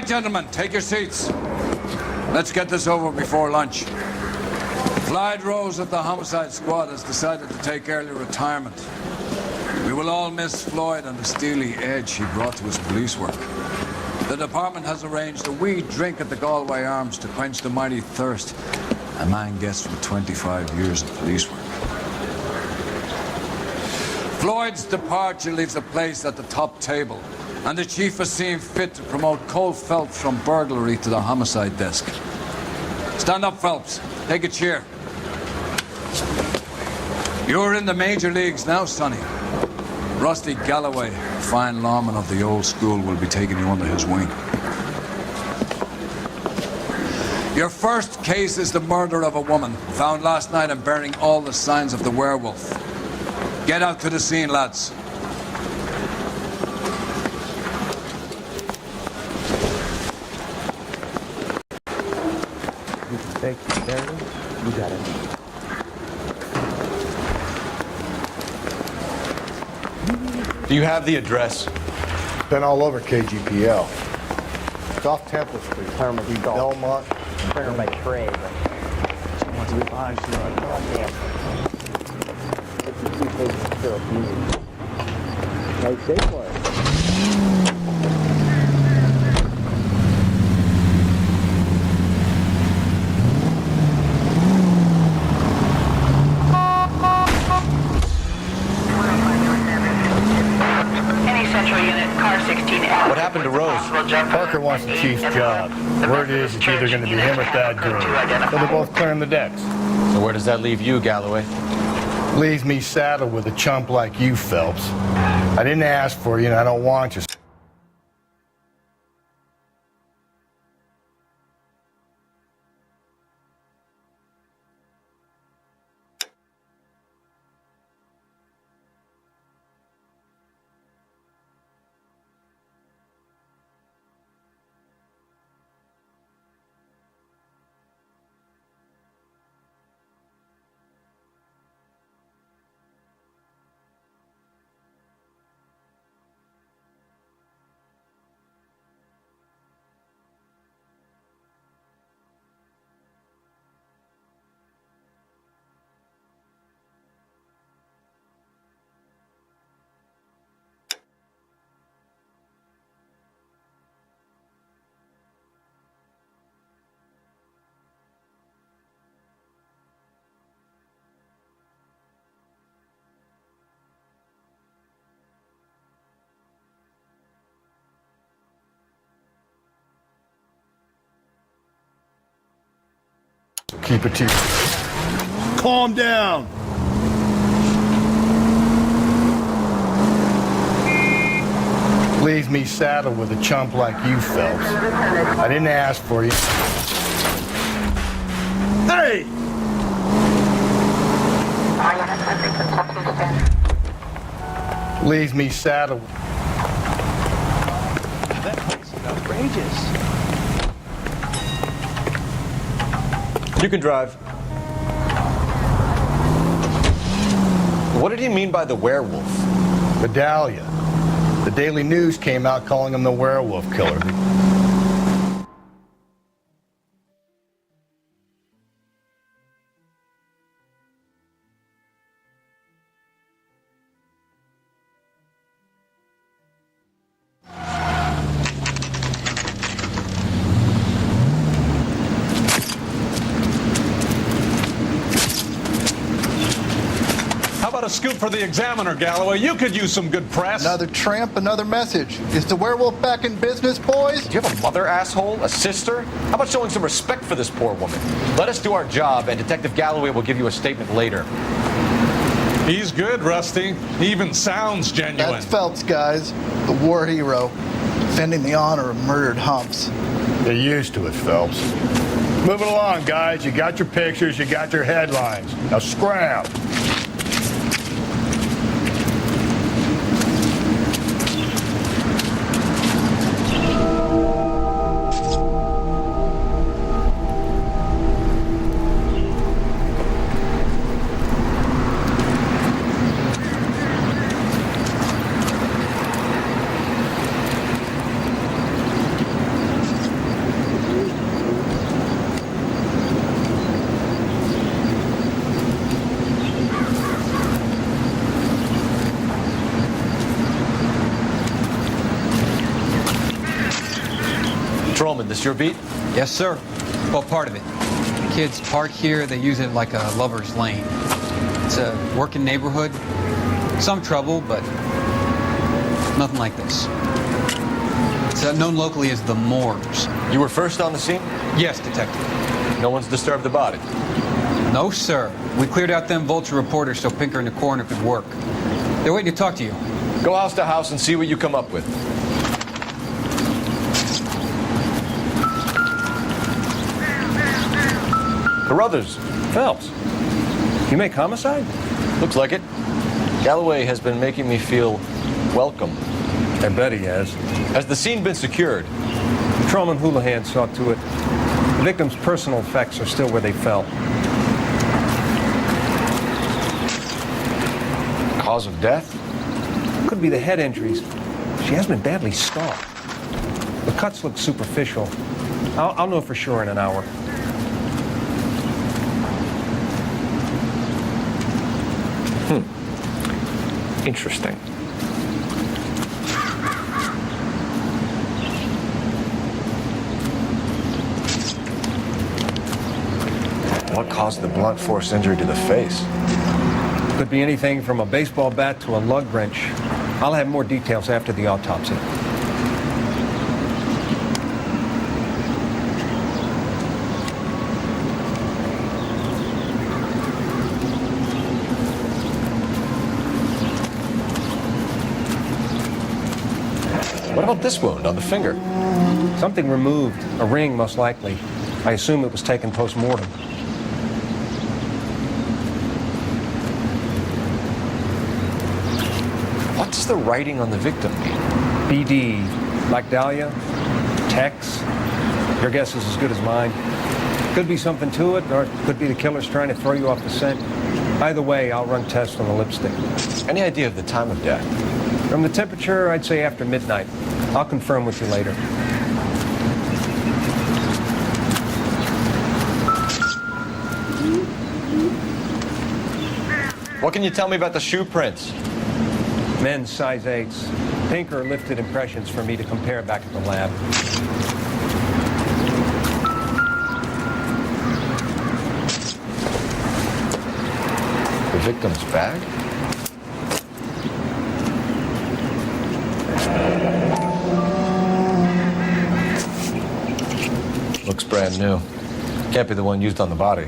right, gentlemen, take your seats. Let's get this over before lunch. Clyde Rose of the Homicide Squad has decided to take early retirement. We will all miss Floyd and the steely edge he brought to his police work. The department has arranged a wee drink at the Galway Arms to quench the mighty thirst a man gets from 25 years of police work. Floyd's departure leaves a place at the top table, and the chief has seen fit to promote Cole Phelps from burglary to the homicide desk. Stand up, Phelps. Take a chair. You're in the major leagues now, Sonny. Rusty Galloway, a fine lawman of the old school, will be taking you under his wing. Your first case is the murder of a woman, found last night and bearing all the signs of the werewolf. Get out to the scene, lads. Thank you, Barry. You got it. Do you have the address? Been all over KGPL. It's off Temple Street. Belmont. Bring her by tray, but she wants to be behind. She's like, oh, damn. 52 pages of syrup. Nice day for it. What happened to Rose? Parker wants the chief's job. Word is it's either going to be him or Thad Green. So they're both clearing the decks. So where does that leave you, Galloway? Leaves me saddled with a chump like you, Phelps. I didn't ask for you and I don't want you. Keep it to yourself. Calm down. Leaves me saddled with a chump like you, Phelps. I didn't ask for you. Hey! Leaves me saddled. That place is outrageous. You can drive. What did he mean by the werewolf? Vidalia. The Daily News came out calling him the werewolf killer. A scoop for the Examiner, Galloway. You could use some good press. Another tramp, another message. Is the werewolf back in business, boys? Do you have a mother, asshole? A sister? How about showing some respect for this poor woman? Let us do our job, and Detective Galloway will give you a statement later. He's good, Rusty. He even sounds genuine. That's Phelps, guys. The war hero. Defending the honor of murdered humps. Get used to it, Phelps. Move it along, guys. You got your pictures, you got your headlines. Now scram. This your beat? Yes, sir. Well, part of it. Kids park here, they use it like a lover's lane. It's a working neighborhood. Some trouble, but nothing like this. It's known locally as the Moors. You were first on the scene? Yes, detective. No one's disturbed the body. No, sir. We cleared out them vulture reporters so Pinker and the coroner could work. They're waiting to talk to you. Go house to house and see what you come up with. Carruthers. Phelps, you make homicide? Looks like it. Galloway has been making me feel welcome. I bet he has. Has the scene been secured? Patrolman Houlihan saw to it. The victim's personal effects are still where they fell. Cause of death? Could be the head injuries. She has been badly stalked. The cuts look superficial. I'll know for sure in an hour. Interesting. What caused the blunt force injury to the face? Could be anything from a baseball bat to a lug wrench. I'll have more details after the autopsy. What about this wound on the finger? Something removed, a ring most likely. I assume it was taken post-mortem. What does the writing on the victim mean? BD, like Dahlia, Tex. Your guess is as good as mine. Could be something to it, or it could be the killer's trying to throw you off the scent. Either way, I'll run tests on the lipstick. Any idea of the time of death? From the temperature, I'd say after midnight. I'll confirm with you later. What can you tell me about the shoe prints? Men's size 8s. Pinker lifted impressions for me to compare back at the lab. The victim's bag? Looks brand new. Can't be the one used on the body.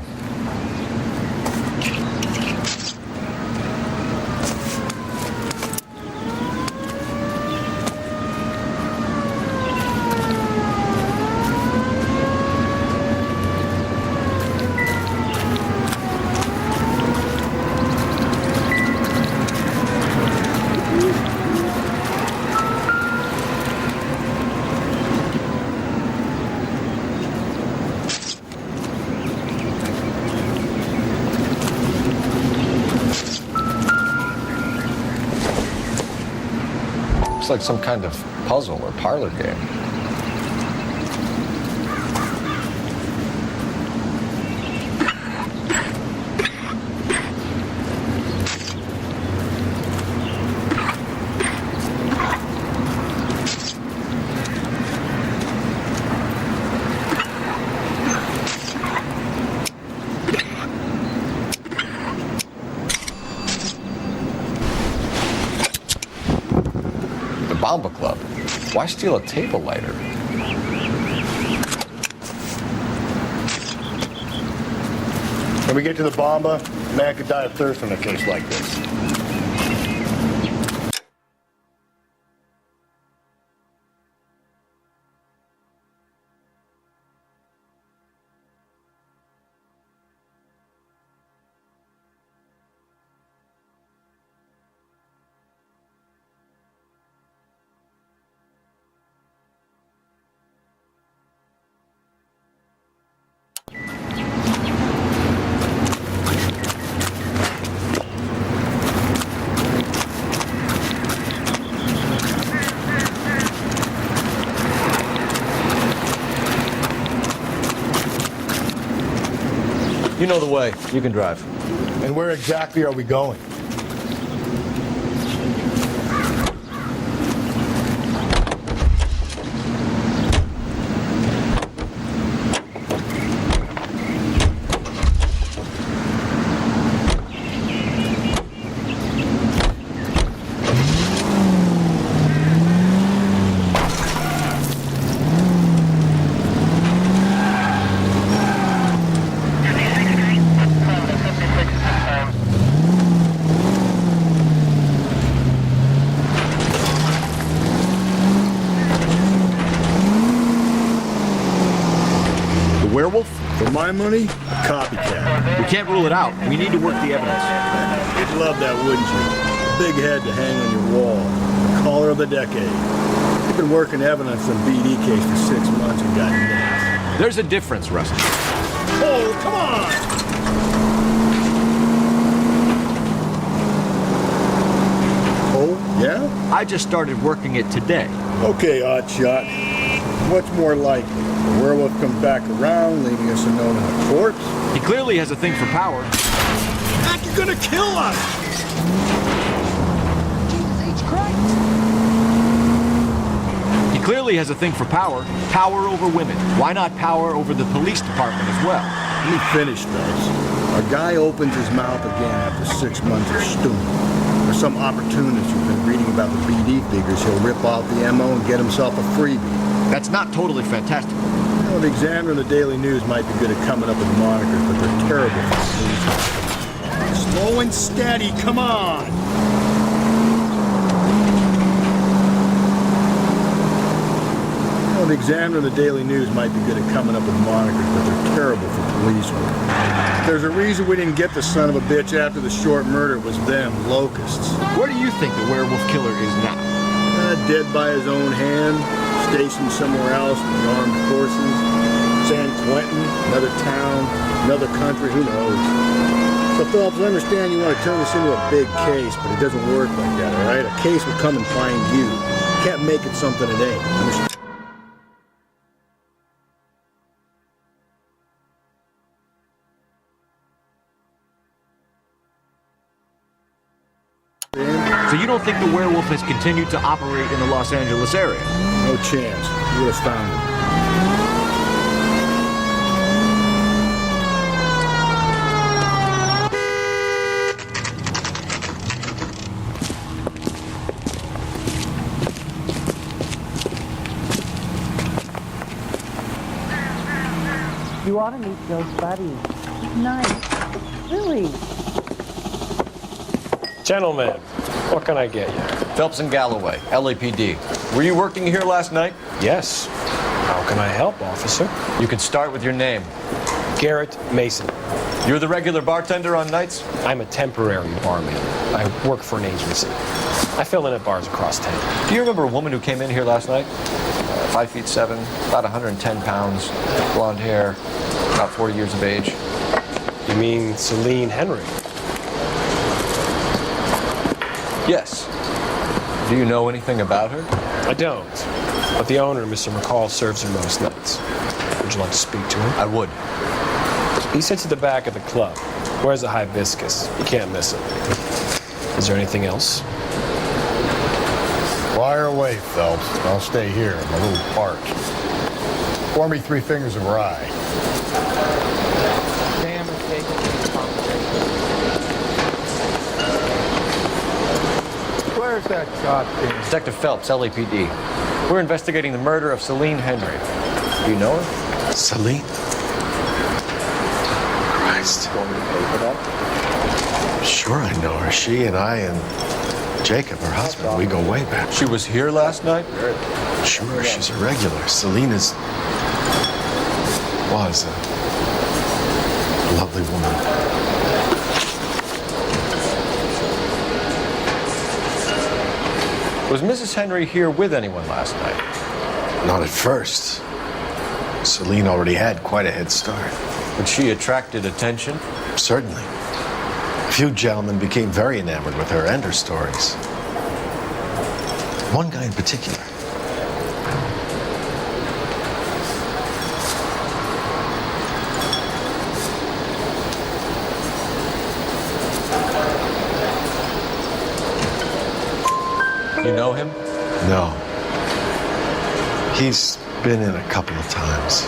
Looks like some kind of puzzle or parlor game. Bomba Club. Why steal a table lighter? When we get to the Bomba, man could die of thirst in a case like this. You know the way. You can drive. And where exactly are we going? my money, a copycat. We can't rule it out. We need to work the evidence. You'd love that, wouldn't you? A big head to hang on your wall. The caller of the decade. You've been working evidence on BD case for 6 months and got nailed. There's a difference, Rusty. Oh, come on! Oh, yeah? I just started working it today. Okay, Oddshot. What's more likely? The werewolf comes back around, leaving us a note on a corpse? He clearly has a thing for power. Heck, you're gonna kill us! He clearly has a thing for power. Power over women. Why not power over the police department as well? Let me finish, Phelps. A guy opens his mouth again after 6 months of stewing. There's some opportunist who's been reading about the BD figures. He'll rip off the MO and get himself a freebie. That's not totally fantastical. You know, the Examiner and the Daily News might be good at coming up with monikers, but they're terrible for news. Slow and steady, come on! You know, the Examiner and the Daily News might be good at coming up with monikers, but they're terrible for police work. There's a reason we didn't get the son of a bitch after the short murder was them, locusts. Where do you think the werewolf killer is now? Dead by his own hand, stationed somewhere else in the armed forces. San Quentin, another town, another country, who knows? So Phelps, I understand you want to turn this into a big case, but it doesn't work like that, all right? A case will come and find you. You can't make it something it ain't. Understand? So you don't think the werewolf has continued to operate in the Los Angeles area? No chance. You would have found him. You ought to meet Joe's buddy. Nice. Really? Gentlemen, what can I get you? Phelps and Galloway, LAPD. Were you working here last night? Yes. How can I help, officer? You can start with your name. Garrett Mason. You're the regular bartender on nights? I'm a temporary barman. I work for an agency. I fill in at bars across town. Do you remember a woman who came in here last night? 5'7", about 110 pounds, blonde hair, about 40 years of age. You mean Celine Henry? Yes. Do you know anything about her? I don't. But the owner, Mr. McCall, serves her most nights. Would you like to speak to him? I would. He sits at the back of the club. Wears a hibiscus. You can't miss him. Is there anything else? Fire away, Phelps. I'll stay here. I'm a little parched. Pour me 3 fingers of rye. Sam is taking this conversation. Where's that goddamn? Detective Phelps, LAPD. We're investigating the murder of Celine Henry. Do you know her? Celine? Christ. Sure I know her. She and I and Jacob, her husband, we go way back. She was here last night? Sure, she's a regular. Celine was a lovely woman. Was Mrs. Henry here with anyone last night? Not at first. Celine already had quite a head start. But she attracted attention? Certainly. A few gentlemen became very enamored with her and her stories. One guy in particular. You know him? No. He's been in a couple of times.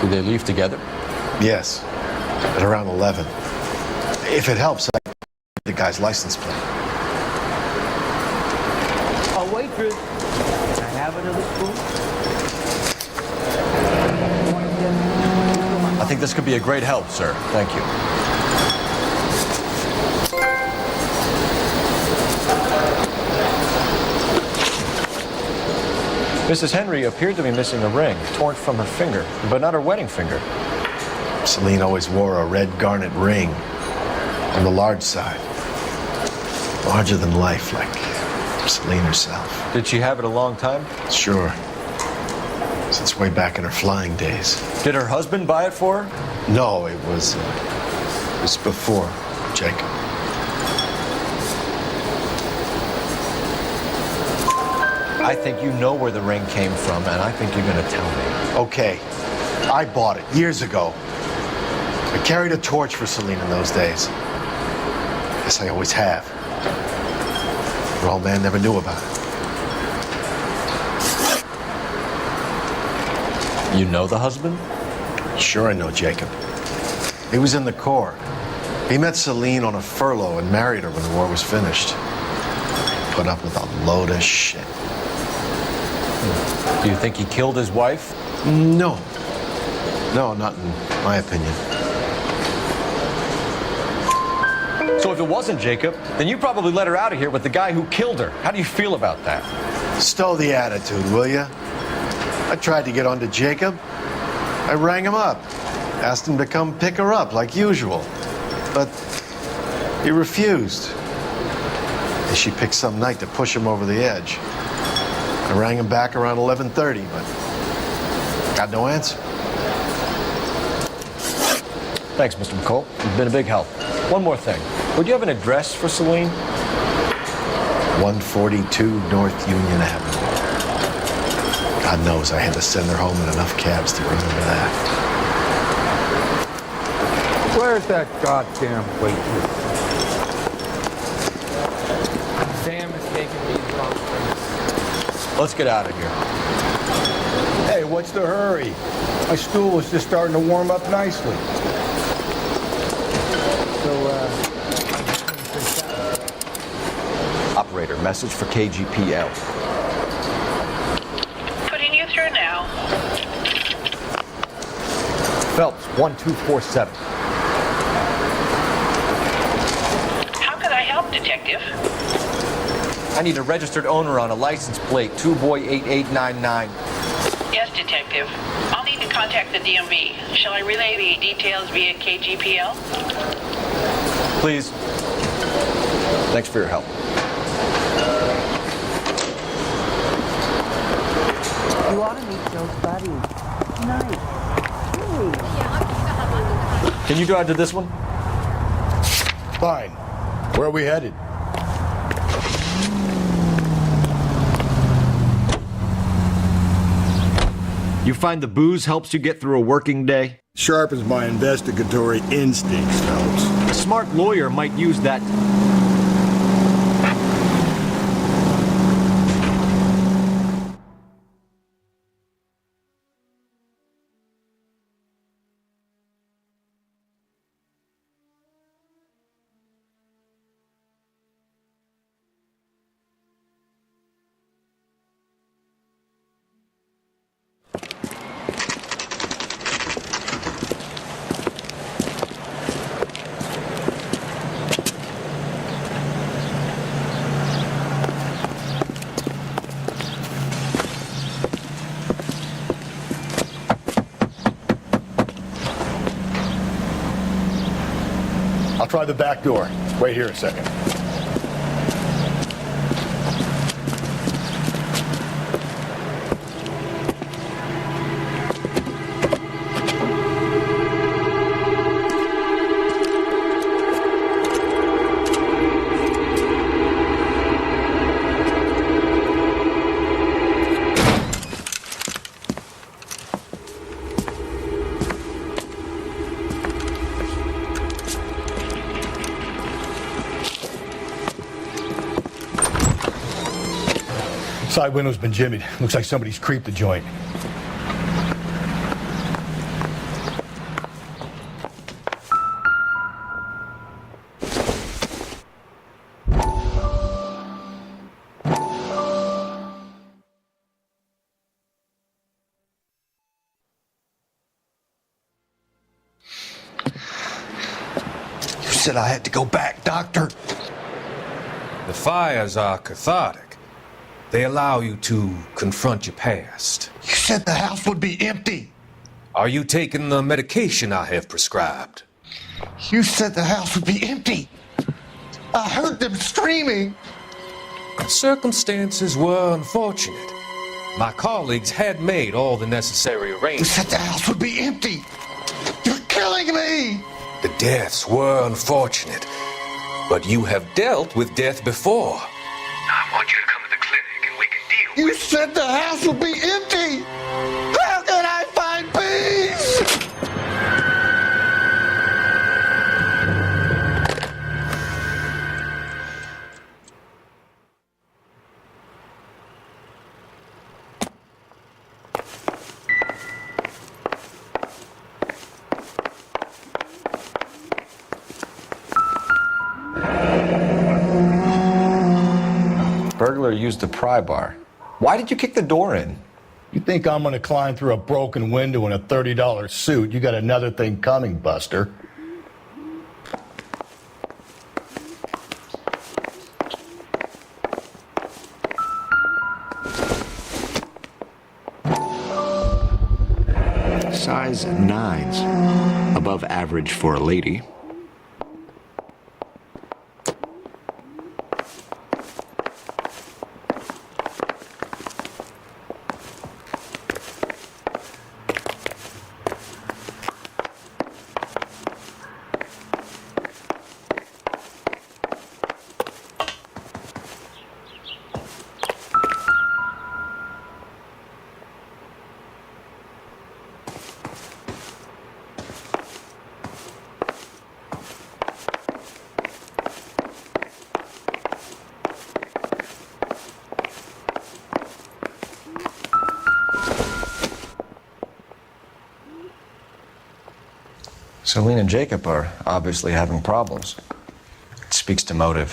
Did they leave together? Yes. At around 11. If it helps, I the guy's license plate. A waitress. Can I have another spoon? I think this could be a great help, sir. Thank you. Mrs. Henry appeared to be missing a ring, torn from her finger, but not her wedding finger. Celine always wore a red garnet ring on the large side. Larger than life, like Celine herself. Did she have it a long time? Sure. Since way back in her flying days. Did her husband buy it for her? No, it was before Jacob. I think you know where the ring came from, and I think you're going to tell me. Okay, I bought it years ago. I carried a torch for Celine in those days. Guess I always have. Your old man never knew about it. You know the husband? Sure I know Jacob. He was in the Corps. He met Celine on a furlough and married her when the war was finished. Put up with a load of shit. Do you think he killed his wife? No. No, not in my opinion. So if it wasn't Jacob, then you probably let her out of here with the guy who killed her. How do you feel about that? Stow the attitude, will ya? I tried to get onto Jacob. I rang him up. Asked him to come pick her up like usual. But he refused. And she picked some night to push him over the edge. I rang him back around 11:30, but got no answer. Thanks, Mr. McCall. You've been a big help. One more thing. Would you have an address for Celine? 142 North Union Avenue. God knows I had to send her home in enough cabs to remember that. Where's that goddamn waitress? Sam is taking me to Let's get out of here. Hey, what's the hurry? My stool is just starting to warm up nicely. Operator, message for KGPL. Putting you through now. Phelps, 1247. How could I help, Detective? I need a registered owner on a license plate, 2boy8899. Yes, Detective. I'll need to contact the DMV. Shall I relay the details via KGPL? Please. Thanks for your help. You ought to meet Joe's buddy. Nice. Really? Can you drive to this one? Fine. Where are we headed? You find the booze helps you get through a working day? Sharpens my investigatory instincts, Phelps. A smart lawyer might use that. I'll try the back door. Wait here a second. Side window's been jimmied. Looks like somebody's creeped the joint. You said I had to go back, Doctor. The fires are cathartic. They allow you to confront your past. You said the house would be empty. Are you taking the medication I have prescribed? You said the house would be empty. I heard them screaming. Circumstances were unfortunate. My colleagues had made all the necessary You arrangements. said the house would be empty. You're killing me. The deaths were unfortunate, but you have dealt with death before. I want you to come to the clinic and we can deal You said the house would be empty. How can I find peace? Burglar used the pry bar. Why did you kick the door in? You think I'm gonna climb through a broken window in a $30 suit? You got another thing coming, Buster. Size 9s. Above average for a lady. Celine and Jacob are obviously having problems. It speaks to motive.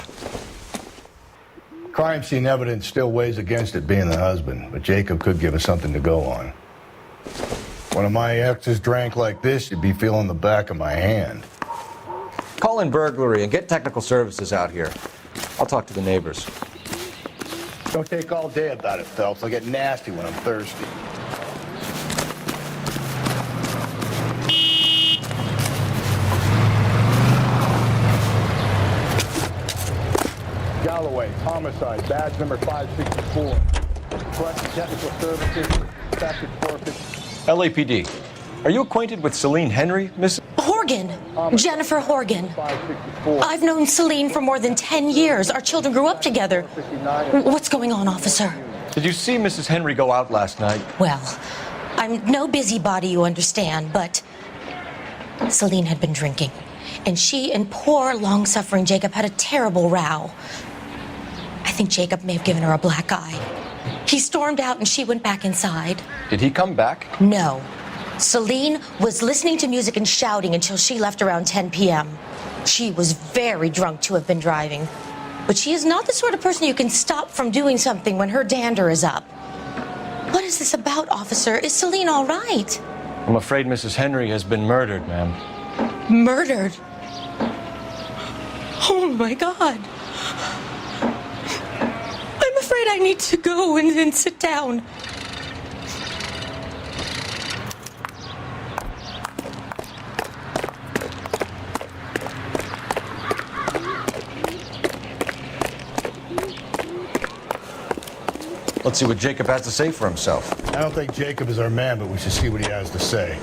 Crime scene evidence still weighs against it being the husband, but Jacob could give us something to go on. One of my exes drank like this, you'd be feeling the back of my hand. Call in burglary and get technical services out here. I'll talk to the neighbors. Don't take all day about it, Phelps. I'll get nasty when I'm thirsty. Galloway, homicide, badge number 564. Requesting technical services, package 450. LAPD. Are you acquainted with Celine Henry, Miss? Horgan. Jennifer Horgan. I've known Celine for more than 10 years. Our children grew up together. What's going on, officer? Did you see Mrs. Henry go out last night? Well, I'm no busybody, you understand, but Celine had been drinking. And she and poor, long-suffering Jacob had a terrible row. I think Jacob may have given her a black eye. He stormed out and she went back inside. Did he come back? No. Celine was listening to music and shouting until she left around 10 p.m. She was very drunk to have been driving. But she is not the sort of person you can stop from doing something when her dander is up. What is this about, officer? Is Celine all right? I'm afraid Mrs. Henry has been murdered, ma'am. Murdered? Oh, my God. I'm afraid I need to go and sit down. Let's see what Jacob has to say for himself. I don't think Jacob is our man, but we should see what he has to say.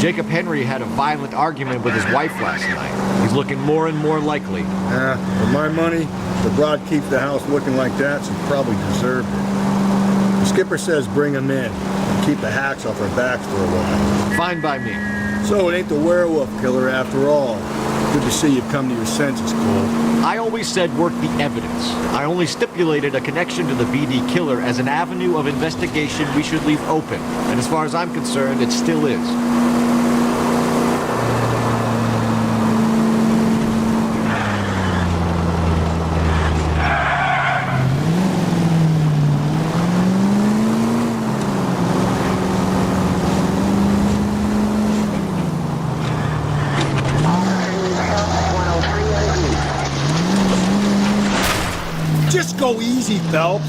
Jacob Henry had a violent argument with his wife last night. He's looking more and more likely. For my money, the broad keeps the house looking like that, she probably deserved it. The skipper says bring him in and keep the hacks off our backs for a while. Fine by me. So it ain't the werewolf killer after all. Good to see you've come to your senses, Cole. I always said work the evidence. I only stipulated a connection to the BD killer as an avenue of investigation we should leave open. And as far as I'm concerned, it still is. Easy, Phelps.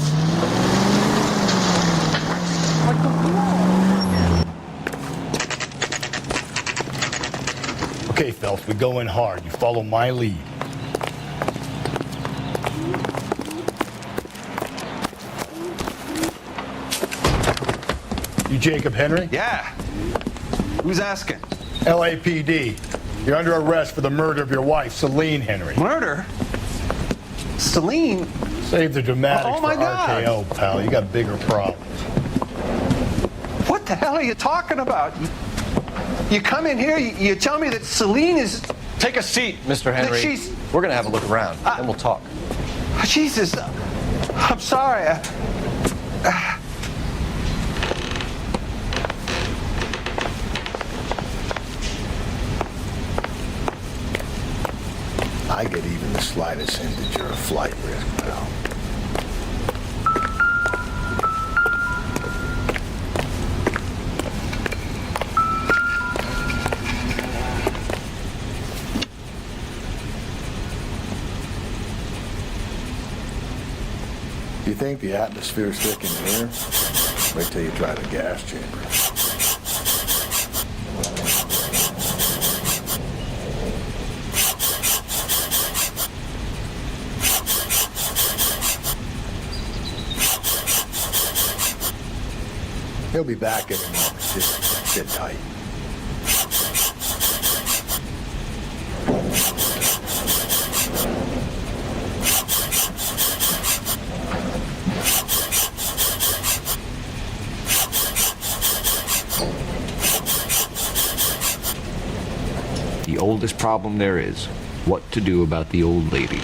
Okay, Phelps, we go in hard. You follow my lead. You Jacob Henry? Yeah. Who's asking? LAPD. You're under arrest for the murder of your wife, Celine Henry. Murder? Celine? Save the dramatics Oh, my for God. RKO, pal. You got bigger problems. What the hell are you talking about? You come in here, you tell me that Celine is... Take a seat, Mr. Henry. she's- We're going to have a look around, then we'll talk. Jesus, I'm sorry. I get even the slightest hint that you're a flight risk, pal. You think the atmosphere's thick in here? Wait till you try the gas chamber. He'll be back in a moment. Just sit tight. The oldest problem there is, what to do about the old lady.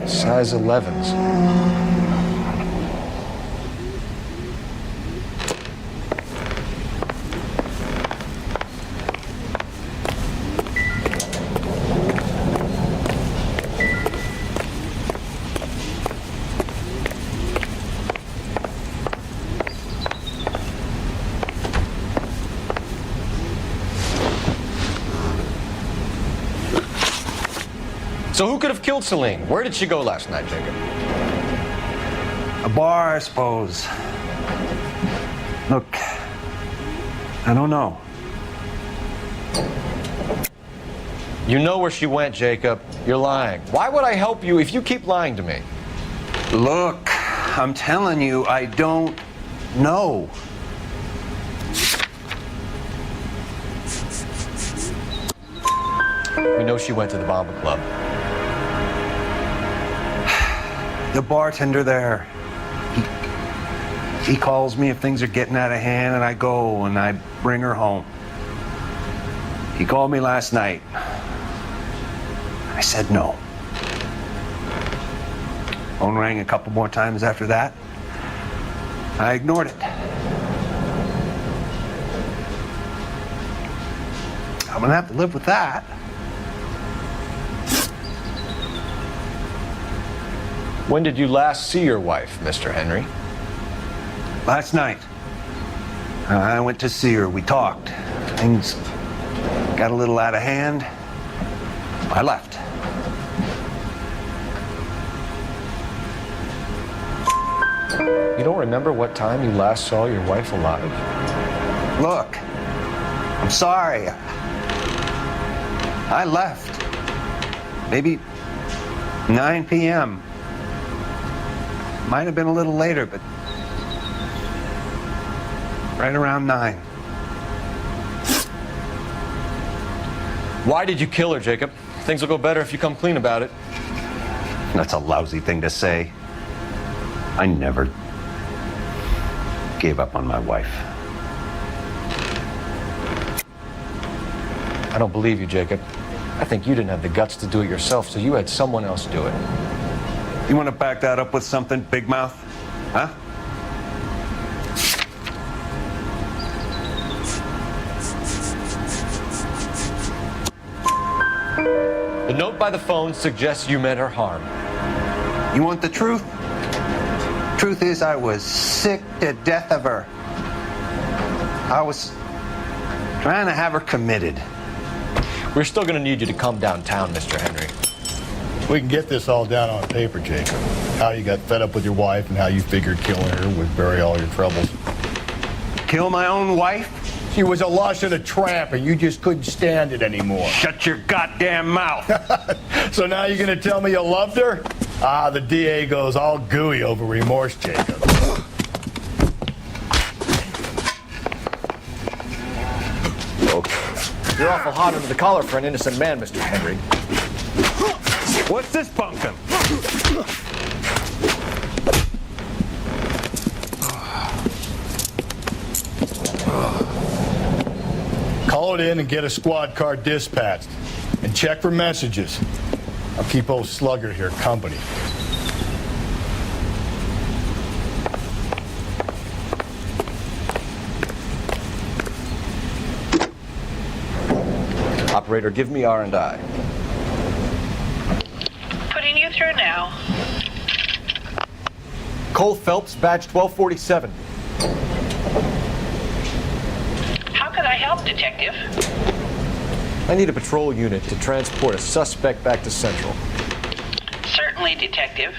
Size 11s. So who could have killed Celine? Where did she go last night, Jacob? A bar, I suppose. Look, I don't know. You know where she went, Jacob. You're lying. Why would I help you if you keep lying to me? Look, I'm telling you, I don't know. We know she went to the Bomber Club. The bartender there, he calls me if things are getting out of hand, and I go and I bring her home. He called me last night. I said no. Phone rang a couple more times after that. I ignored it. I'm gonna have to live with that. When did you last see your wife, Mr. Henry? Last night. I went to see her. We talked. Things got a little out of hand. I left. You don't remember what time you last saw your wife alive? Look, I'm sorry. I left. Maybe 9 p.m. Might have been a little later, but right around 9. Why did you kill her, Jacob? Things will go better if you come clean about it. That's a lousy thing to say. I never gave up on my wife. I don't believe you, Jacob. I think you didn't have the guts to do it yourself, so you had someone else do it. You want to back that up with something, Big Mouth? Huh? note by the phone suggests you meant her harm. You want the truth? Truth is, I was sick to death of her. I was trying to have her committed. We're still going to need you to come downtown, Mr. Henry. We can get this all down on paper, Jacob. How you got fed up with your wife and how you figured killing her would bury all your troubles. Kill my own wife? She was a lush and a tramp, and you just couldn't stand it anymore. Shut your goddamn mouth. So now you're going to tell me you loved her? Ah, the DA goes all gooey over remorse, Jacob. You're awful hot under the collar for an innocent man, Mr. Henry. What's this pumpkin? Call it in and get a squad car dispatched. And check for messages. I'll keep old Slugger here company. Operator, give me R&I. Putting you through now. Cole Phelps, badge 1247. How can I help, Detective? I need a patrol unit to transport a suspect back to Central. Certainly, Detective.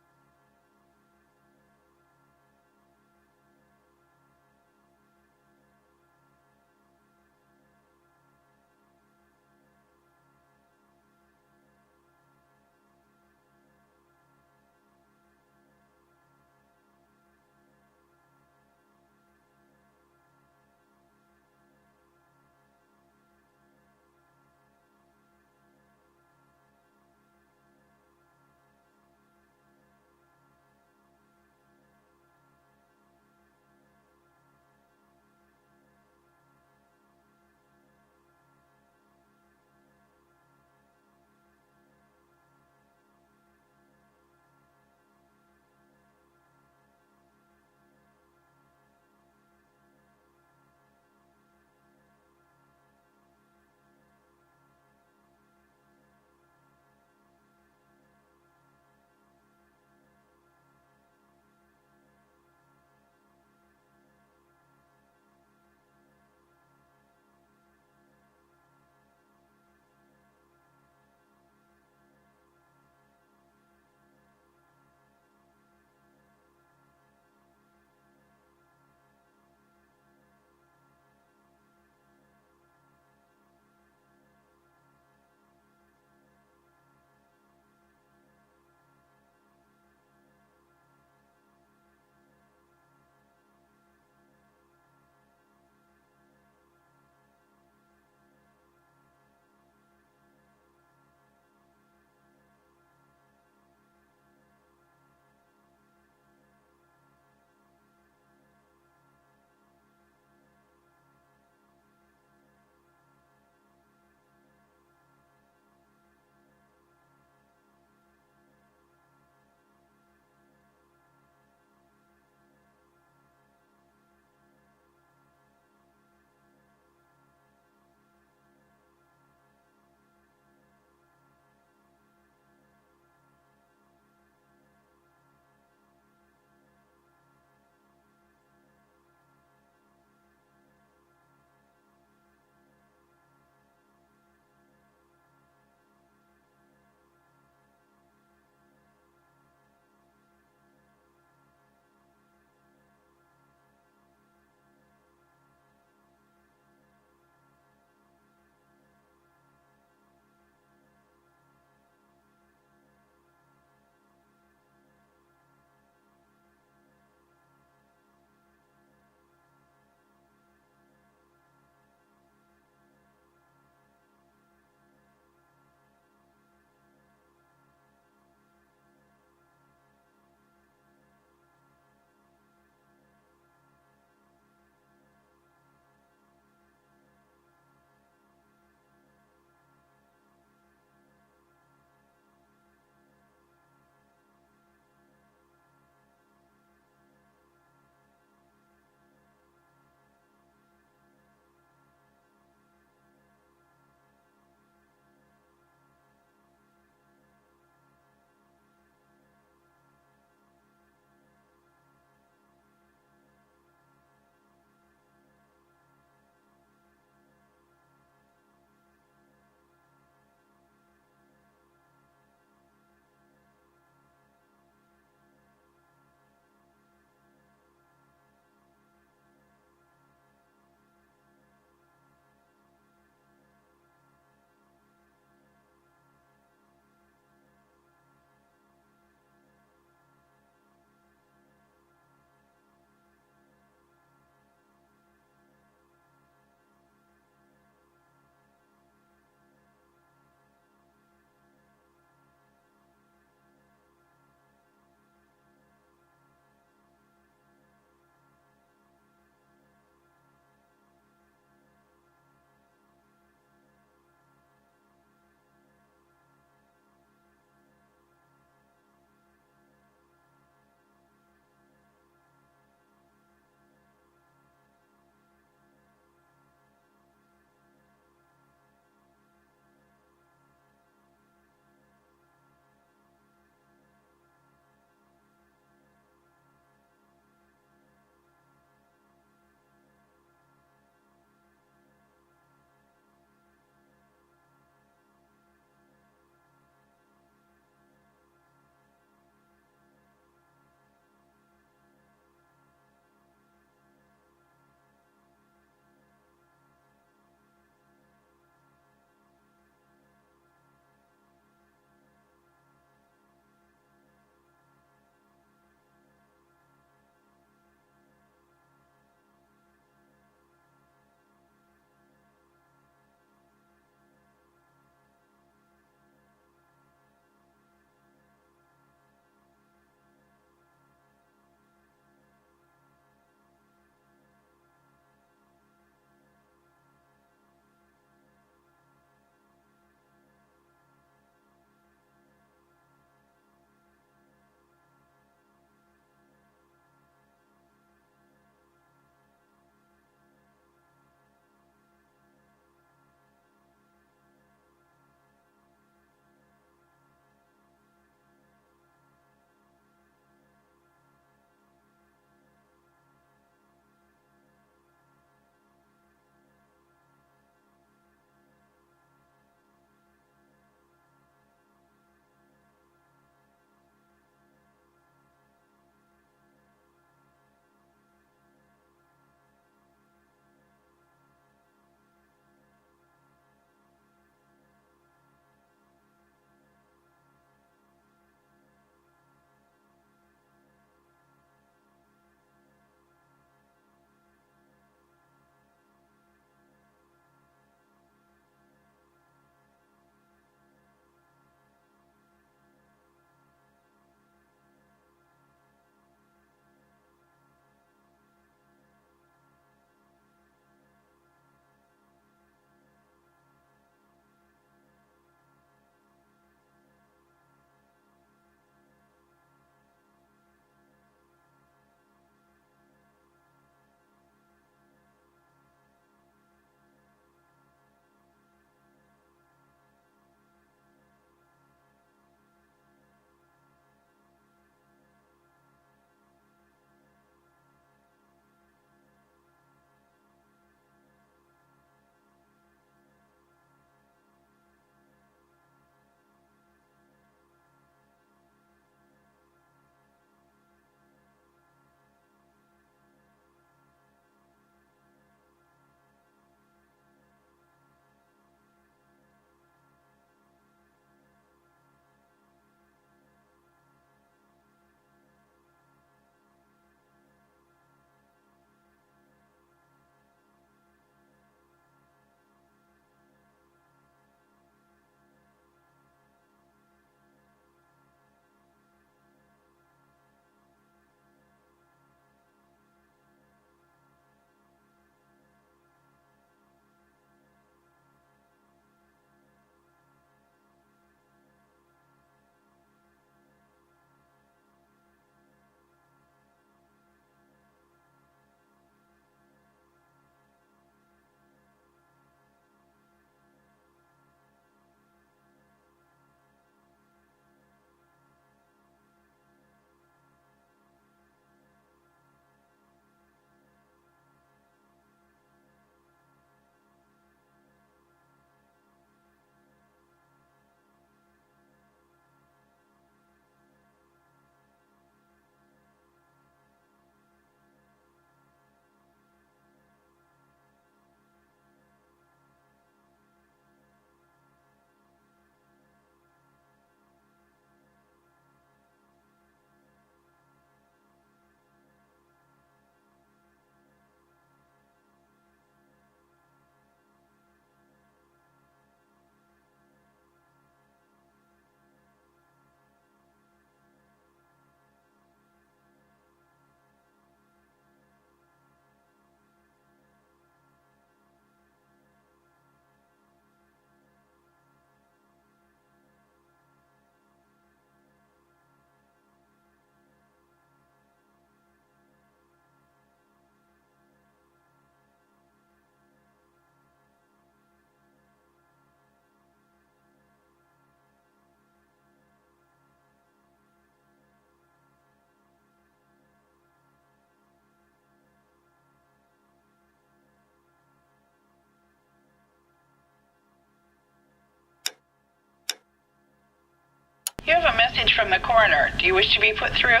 You have a message from the coroner. Do you wish to be put through?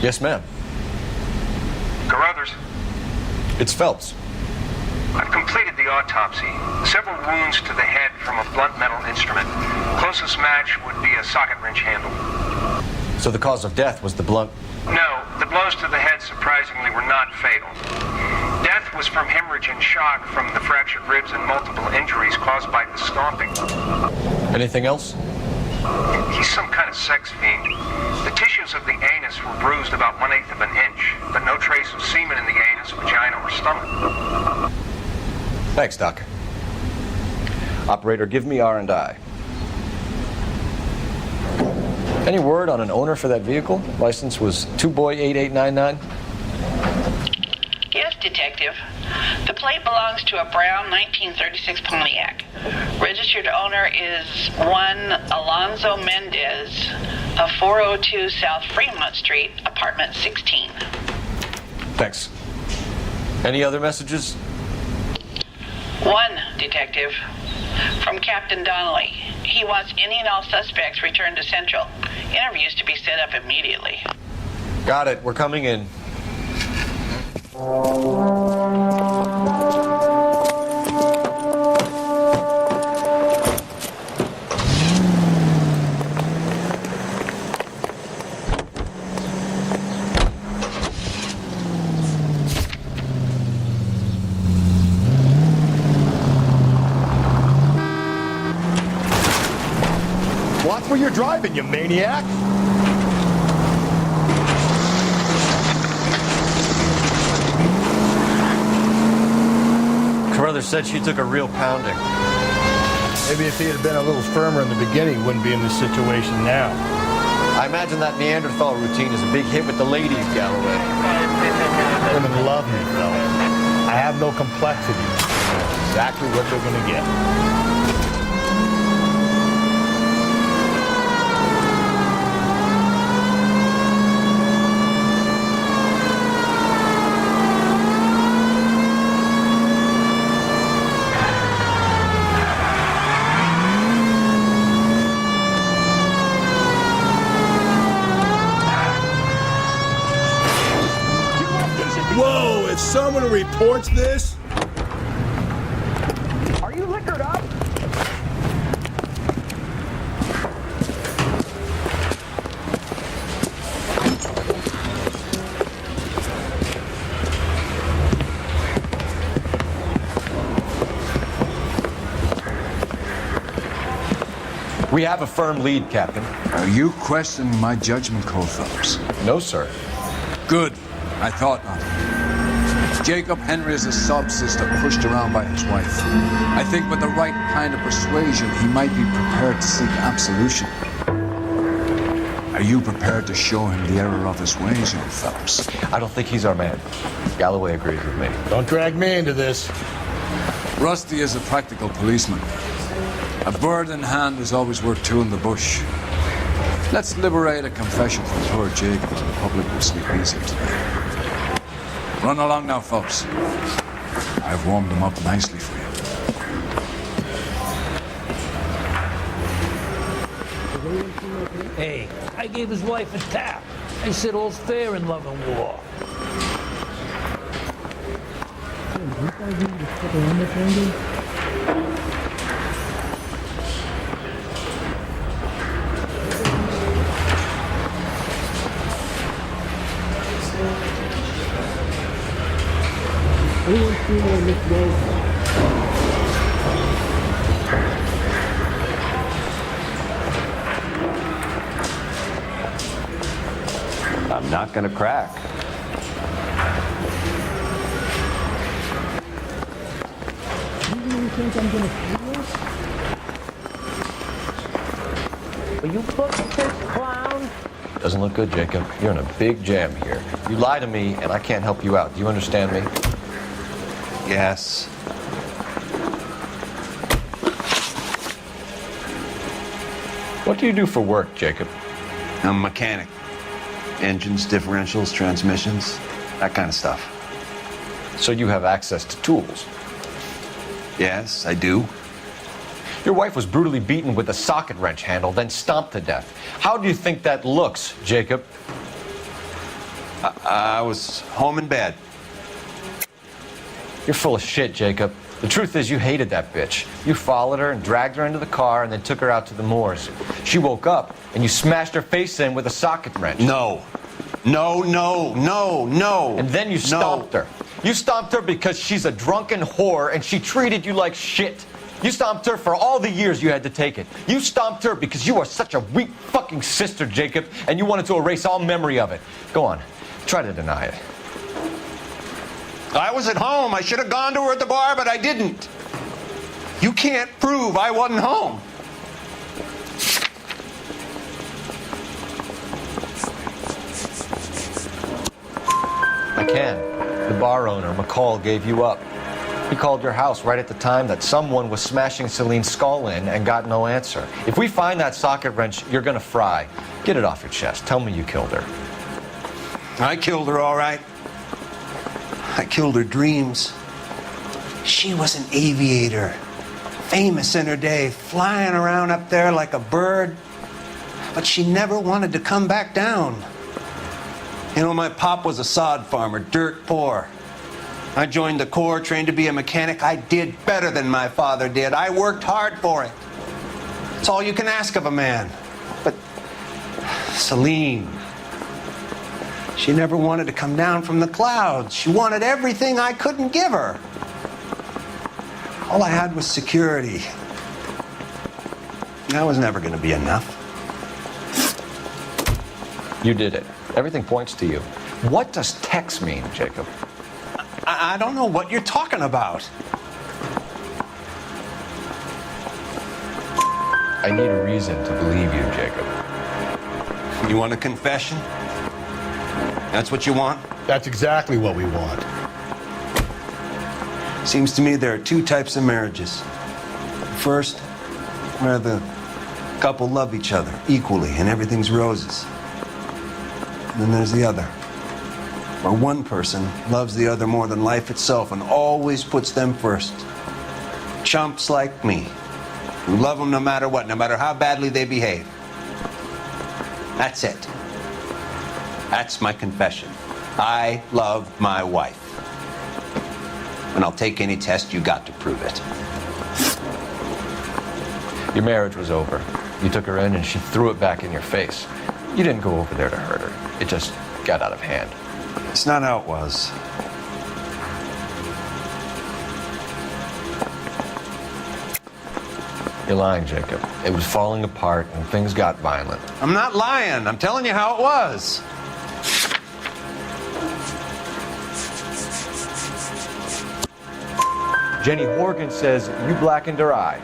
Yes, ma'am. Carruthers, It's Phelps. I've completed the autopsy. Several wounds to the head from a blunt metal instrument. Closest match would be a socket wrench handle. So the cause of death was the blunt... No, the blows to the head surprisingly were not fatal. Death was from hemorrhage and shock from the fractured ribs and multiple injuries caused by the stomping. Anything else? He's some kind of sex fiend. The tissues of the anus were bruised about 1/8 of an inch, but no trace of semen in the anus, vagina, or stomach. Thanks, Doc. Operator, give me R&I. Any word on an owner for that vehicle? License was 2boy8899. Yes, Detective. The plate belongs to a brown 1936 Pontiac. Registered owner is one Alonzo Mendez of 402 South Fremont Street, apartment 16. Thanks. Any other messages? One, Detective. From Captain Donnelly. He wants any and all suspects returned to Central. Interviews to be set up immediately. Got it. We're coming in. Watch where you're driving, you maniac! Carruthers said she took a real pounding. Maybe if he had been a little firmer in the beginning, he wouldn't be in this situation now. I imagine that Neanderthal routine is a big hit with the ladies, Galloway. Women love me, though. I have no complexity. Exactly what they're gonna get. Whoa, if someone reports this... Are you liquored up? We have a firm lead, Captain. Are you questioning my judgment call, Phelps? No, sir. Good. I thought not. Jacob Henry is a sob-sister pushed around by his wife. I think with the right kind of persuasion, he might be prepared to seek absolution. Are you prepared to show him the error of his ways, young Phelps? I don't think he's our man. Galloway agrees with me. Don't drag me into this. Rusty is a practical policeman. A bird in hand is always worth two in the bush. Let's liberate a confession from poor Jacob and the public will sleep easier today. Run along now, Phelps. I've warmed them up nicely for you. Hey, I gave his wife a tap. I said all's fair in love and war. I'm not gonna crack. Are you booking this clown? Doesn't look good, Jacob. You're in a big jam here. You lie to me, and I can't help you out. Do you understand me? Yes. What do you do for work, Jacob? I'm a mechanic. Engines, differentials, transmissions, that kind of stuff. So you have access to tools? Yes, I do. Your wife was brutally beaten with a socket wrench handle, then stomped to death. How do you think that looks, Jacob? I was home in bed. You're full of shit, Jacob. The truth is you hated that bitch. You followed her and dragged her into the car and then took her out to the moors. She woke up and you smashed her face in with a socket wrench. No. No, no, no, no. And then you stomped her. You stomped her because she's a drunken whore and she treated you like shit. You stomped her for all the years you had to take it. You stomped her because you are such a weak fucking sister, Jacob, and you wanted to erase all memory of it. Go on. Try to deny it. I was at home. I should have gone to her at the bar, but I didn't. You can't prove I wasn't home. I can. The bar owner, McCall, gave you up. He called your house right at the time that someone was smashing Celine's skull in and got no answer. If we find that socket wrench, you're gonna fry. Get it off your chest. Tell me you killed her. I killed her, all right. I killed her dreams. She was an aviator, famous in her day, flying around up there like a bird. But she never wanted to come back down. You know, my pop was a sod farmer, dirt poor. I joined the Corps, trained to be a mechanic. I did better than my father did. I worked hard for it. It's all you can ask of a man. But Celine, she never wanted to come down from the clouds. She wanted everything I couldn't give her. All I had was security. That was never going to be enough. You did it. Everything points to you. What does Tex mean, Jacob? I don't know what you're talking about. I need a reason to believe you, Jacob. You want a confession? That's what you want? That's exactly what we want. Seems to me there are two types of marriages. First, where the couple love each other equally and everything's roses. And then there's the other, where one person loves the other more than life itself and always puts them first. Chumps like me, who love them no matter what, no matter how badly they behave. That's it. That's my confession. I love my wife. And I'll take any test you got to prove it. Your marriage was over. You took her in and she threw it back in your face. You didn't go over there to hurt her. It just got out of hand. It's not how it was. You're lying, Jacob. It was falling apart and things got violent. I'm not lying. I'm telling you how it was. Jenny Horgan says you blackened her eye.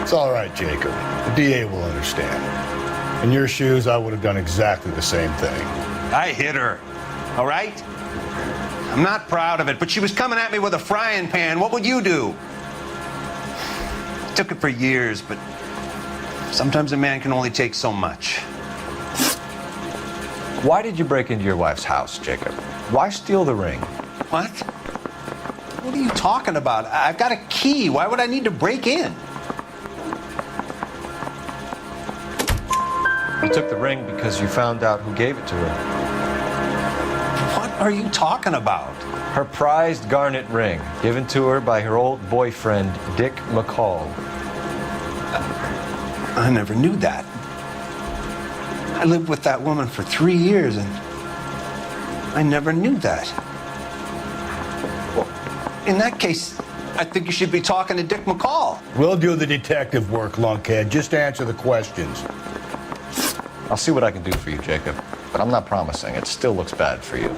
It's all right, Jacob. The DA will understand. In your shoes, I would have done exactly the same thing. I hit her, all right? I'm not proud of it, but she was coming at me with a frying pan. What would you do? Took it for years, but sometimes a man can only take so much. Why did you break into your wife's house, Jacob? Why steal the ring? What? What are you talking about? I've got a key. Why would I need to break in? You took the ring because you found out who gave it to her. What are you talking about? Her prized garnet ring, given to her by her old boyfriend, Dick McCall. I never knew that. I lived with that woman for 3 years, and I never knew that. Well, in that case, I think you should be talking to Dick McCall. We'll do the detective work, lunkhead. Just answer the questions. I'll see what I can do for you, Jacob, but I'm not promising. It still looks bad for you.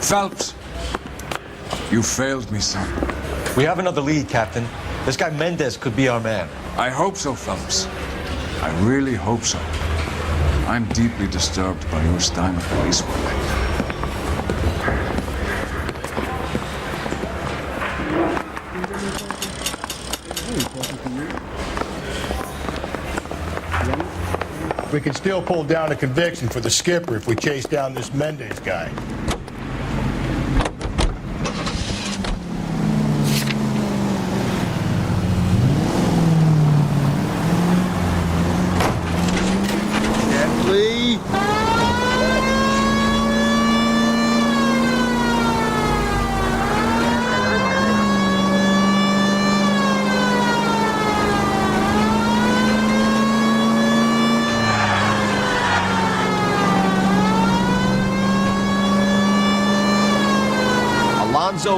Phelps, you failed me, son. We have another lead, Captain. This guy Mendez could be our man. I hope so, Phelps. I really hope so. I'm deeply disturbed by your style of police work. We can still pull down a conviction for the skipper if we chase down this Mendez guy.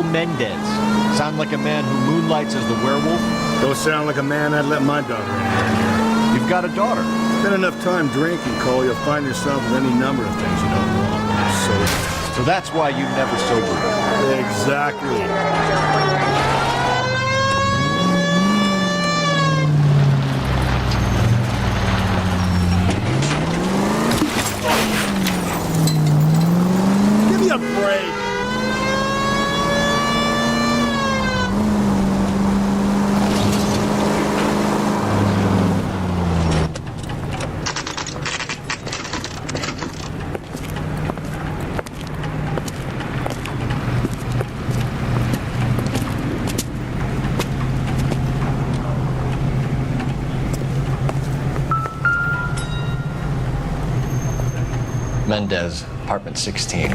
Alonso Mendez. Sound like a man who moonlights as the werewolf? Don't sound like a man I'd let my daughter in. You've got a daughter. Spend enough time drinking, Cole, you'll find yourself with any number of things you don't want. So that's why you never sober up. Exactly. Give me a break. Mendez, apartment 16.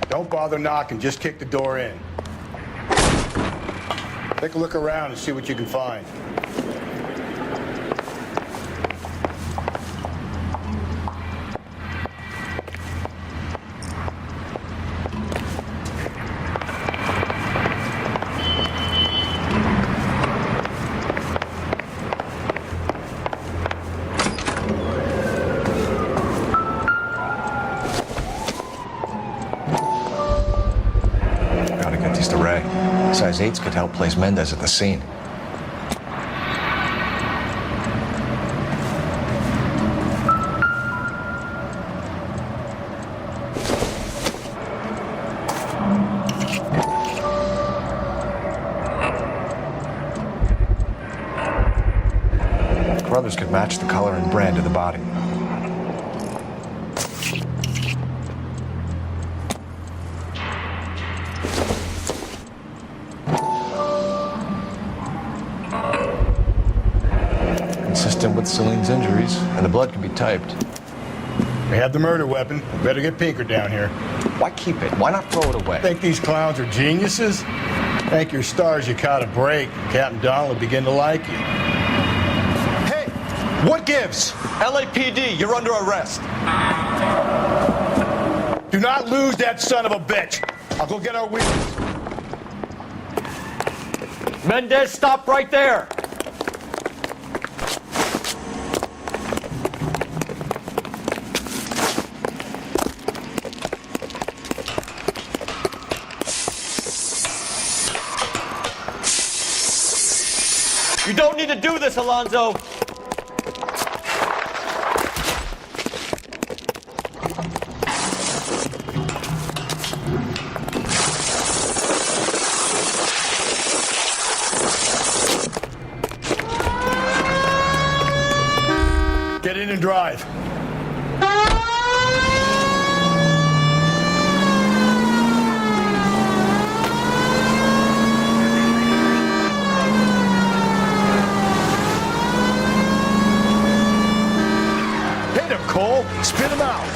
Don't bother knocking, just kick the door in. Take a look around and see what you can find. Size 8s could help place Mendez at the scene. Brothers could match the color and brand of the body. Consistent with Celine's injuries, and the blood can be typed. We have the murder weapon. Better get Pinker down here. Why keep it? Why not throw it away? Think these clowns are geniuses? Thank your stars you caught a break. Captain Donald will begin to like you. Hey! What gives? LAPD, you're under arrest. Do not lose that son of a bitch. I'll go get our witness. Mendez, stop right there! You don't need to do this, Alonzo! Get in and drive. Cole, spit him out.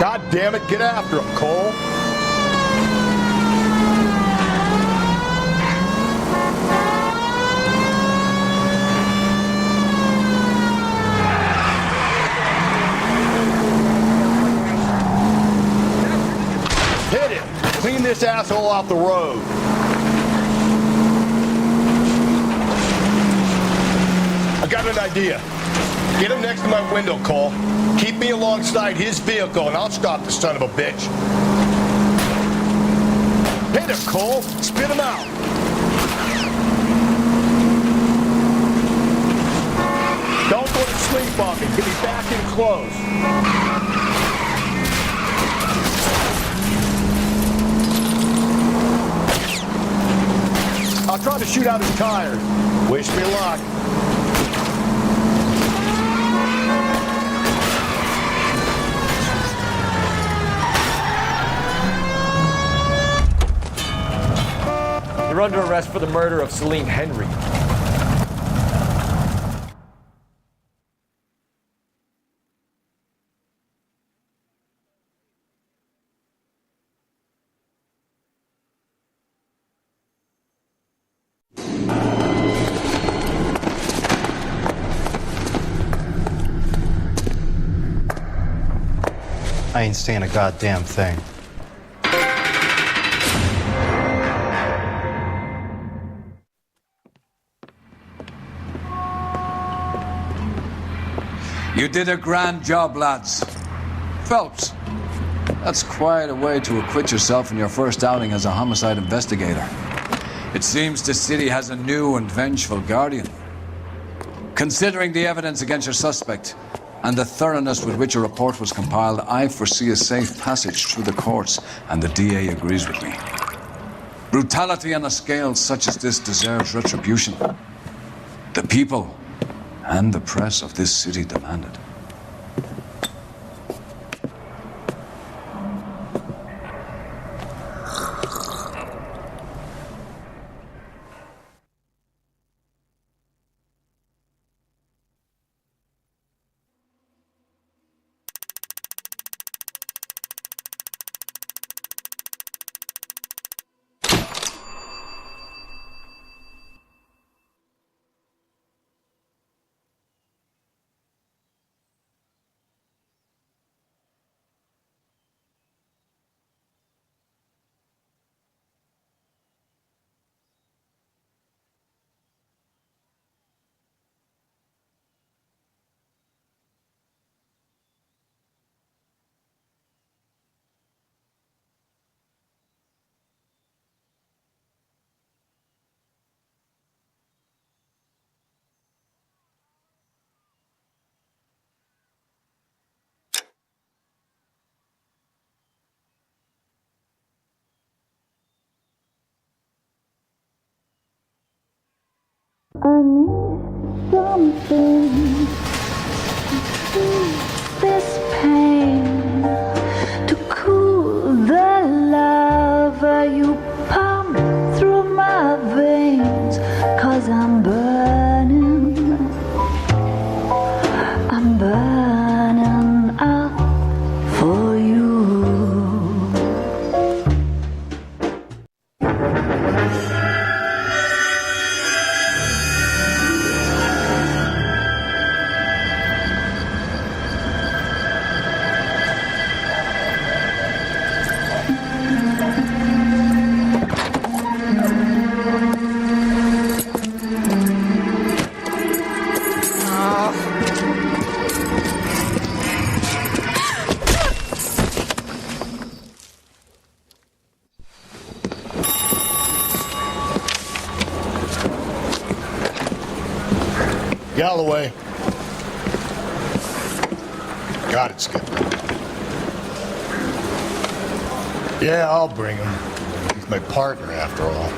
God damn it, get after him, Cole. Hit him. Clean this asshole off the road. an idea. Get him next to my window, Cole. Keep me alongside his vehicle, and I'll stop the son of a bitch. Hit him, Cole. Spit him out. Don't go to sleep on me. Get me back in close. I'll try to shoot out his tires. Wish me luck. You're under arrest for the murder of Celine Henry. I ain't saying a goddamn thing. You did a grand job, lads. Phelps, that's quite a way to acquit yourself in your first outing as a homicide investigator. It seems the city has a new and vengeful guardian. Considering the evidence against your suspect and the thoroughness with which a report was compiled, I foresee a safe passage through the courts, and the DA agrees with me. Brutality on a scale such as this deserves retribution. The people and the press of this city demand it. I need something to soothe this pain, to cool the lava you pump through my veins, 'cause I'm burning up for you. Galloway. Got it, Skip. Yeah, I'll bring him. He's my partner, after all.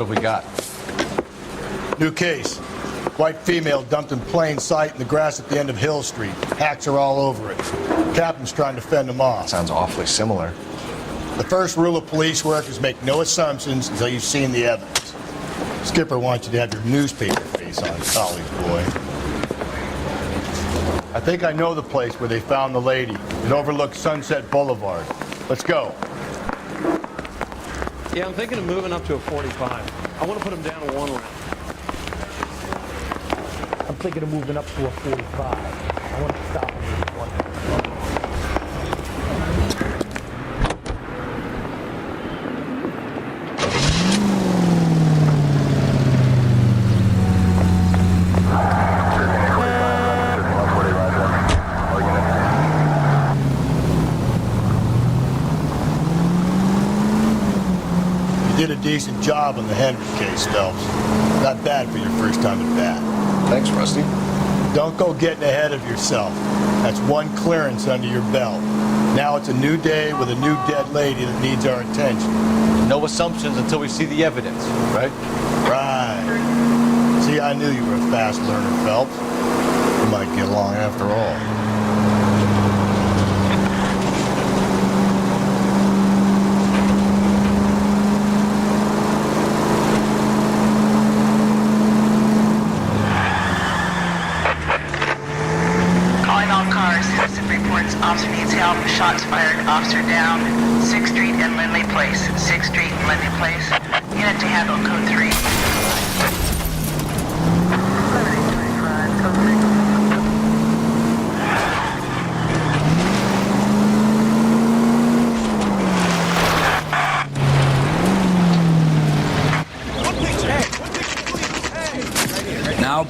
What have we got? New case. White female dumped in plain sight in the grass at the end of Hill Street. Hacks are all over it. Captain's trying to fend them off. Sounds awfully similar. The first rule of police work is make no assumptions until you've seen the evidence. Skipper wants you to have your newspaper face on, college boy. I think I know the place where they found the lady. It overlooks Sunset Boulevard. Let's go. Yeah, I'm thinking of moving up to a 45. I want to put him down to 1 round. I'm thinking of moving up to a 45. I want to stop him with 1. You did a decent job on the Henry case, Phelps. Not bad for your first time at bat. Thanks, Rusty. Don't go getting ahead of yourself. That's 1 clearance under your belt. Now it's a new day with a new dead lady that needs our attention. No assumptions until we see the evidence, right? Right. See, I knew you were a fast learner, Phelps. We might get along after all. Officer needs help. Shots fired. Officer down. 6th Street and Lindley Place. 6th Street and Lindley Place. Unit to handle code 3. Now,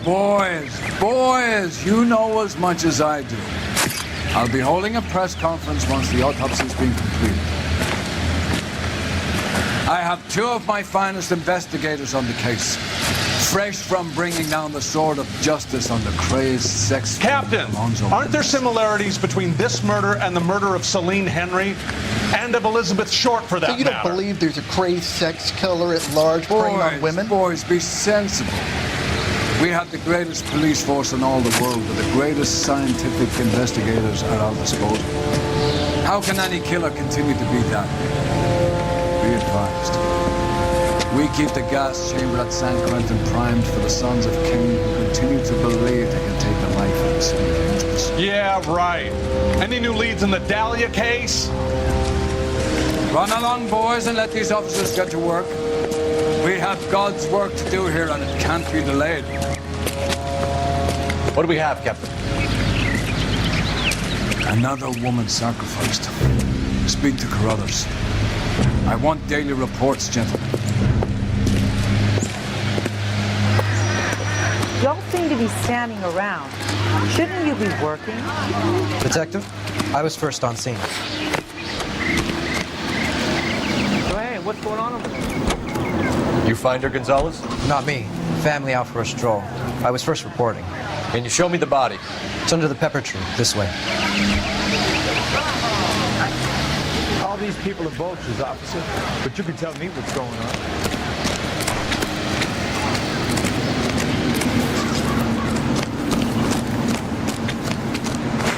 boys, you know as much as I do. I'll be holding a press conference once the autopsy's been completed. I have 2 of my finest investigators on the case, fresh from bringing down the sword of justice on the crazed sex... Captain, aren't there similarities between this murder and the murder of Celine Henry and of Elizabeth Short, for that matter? So you don't believe there's a crazed sex killer at large preying on women? Boys, be sensible. We have the greatest police force in all the world with the greatest scientific investigators at our disposal. How can any killer continue to be that? Be advised. We keep the gas chamber at San Quentin primed for the sons of Cain who continue to believe they can take the life of the city of angels. Yeah, right. Any new leads in the Dahlia case? Run along, boys, and let these officers get to work. We have God's work to do here, and it can't be delayed. What do we have, Captain? Another woman sacrificed. Speak to Carruthers. I want daily reports, gentlemen. Y'all seem to be standing around. Shouldn't you be working? Detective, I was first on scene. So, hey, what's going on over there? You find her, Gonzalez? Not me. Family out for a stroll. I was first reporting. Can you show me the body? It's under the pepper tree, this way. All these people are vultures, officer, but you can tell me what's going on.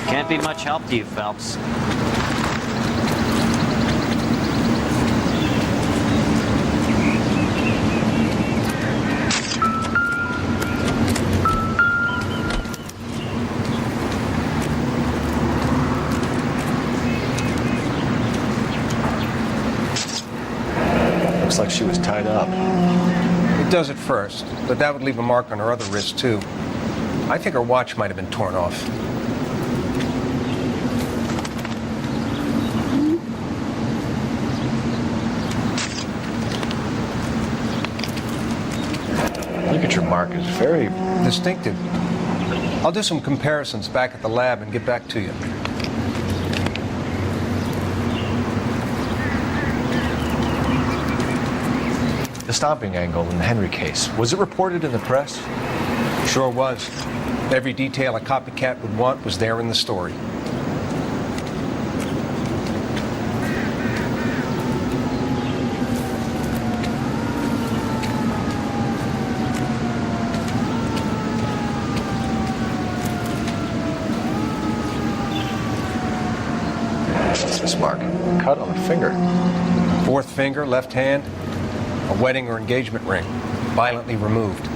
Can't be much help to you, Phelps. Looks like she was tied up. It does at first, but that would leave a mark on her other wrist, too. I think her watch might have been torn off. Look at your mark. It's very distinctive. I'll do some comparisons back at the lab and get back to you. The stomping angle in the Henry case. Was it reported in the press? Sure was. Every detail a copycat would want was there in the story. cut on her finger. Fourth finger, left hand, a wedding or engagement ring, violently removed.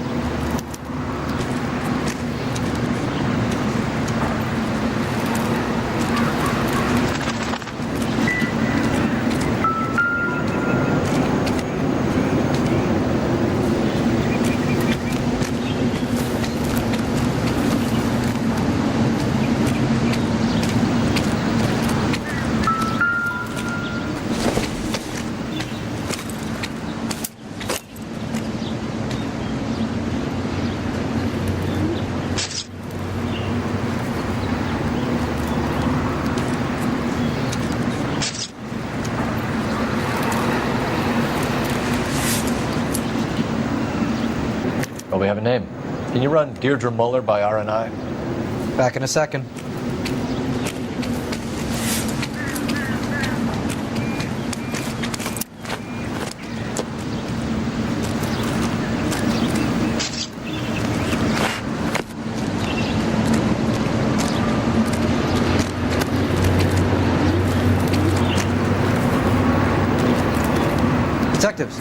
Well, we have a name. Can you run Deirdre Muller by RNI? Back in a second. Detectives,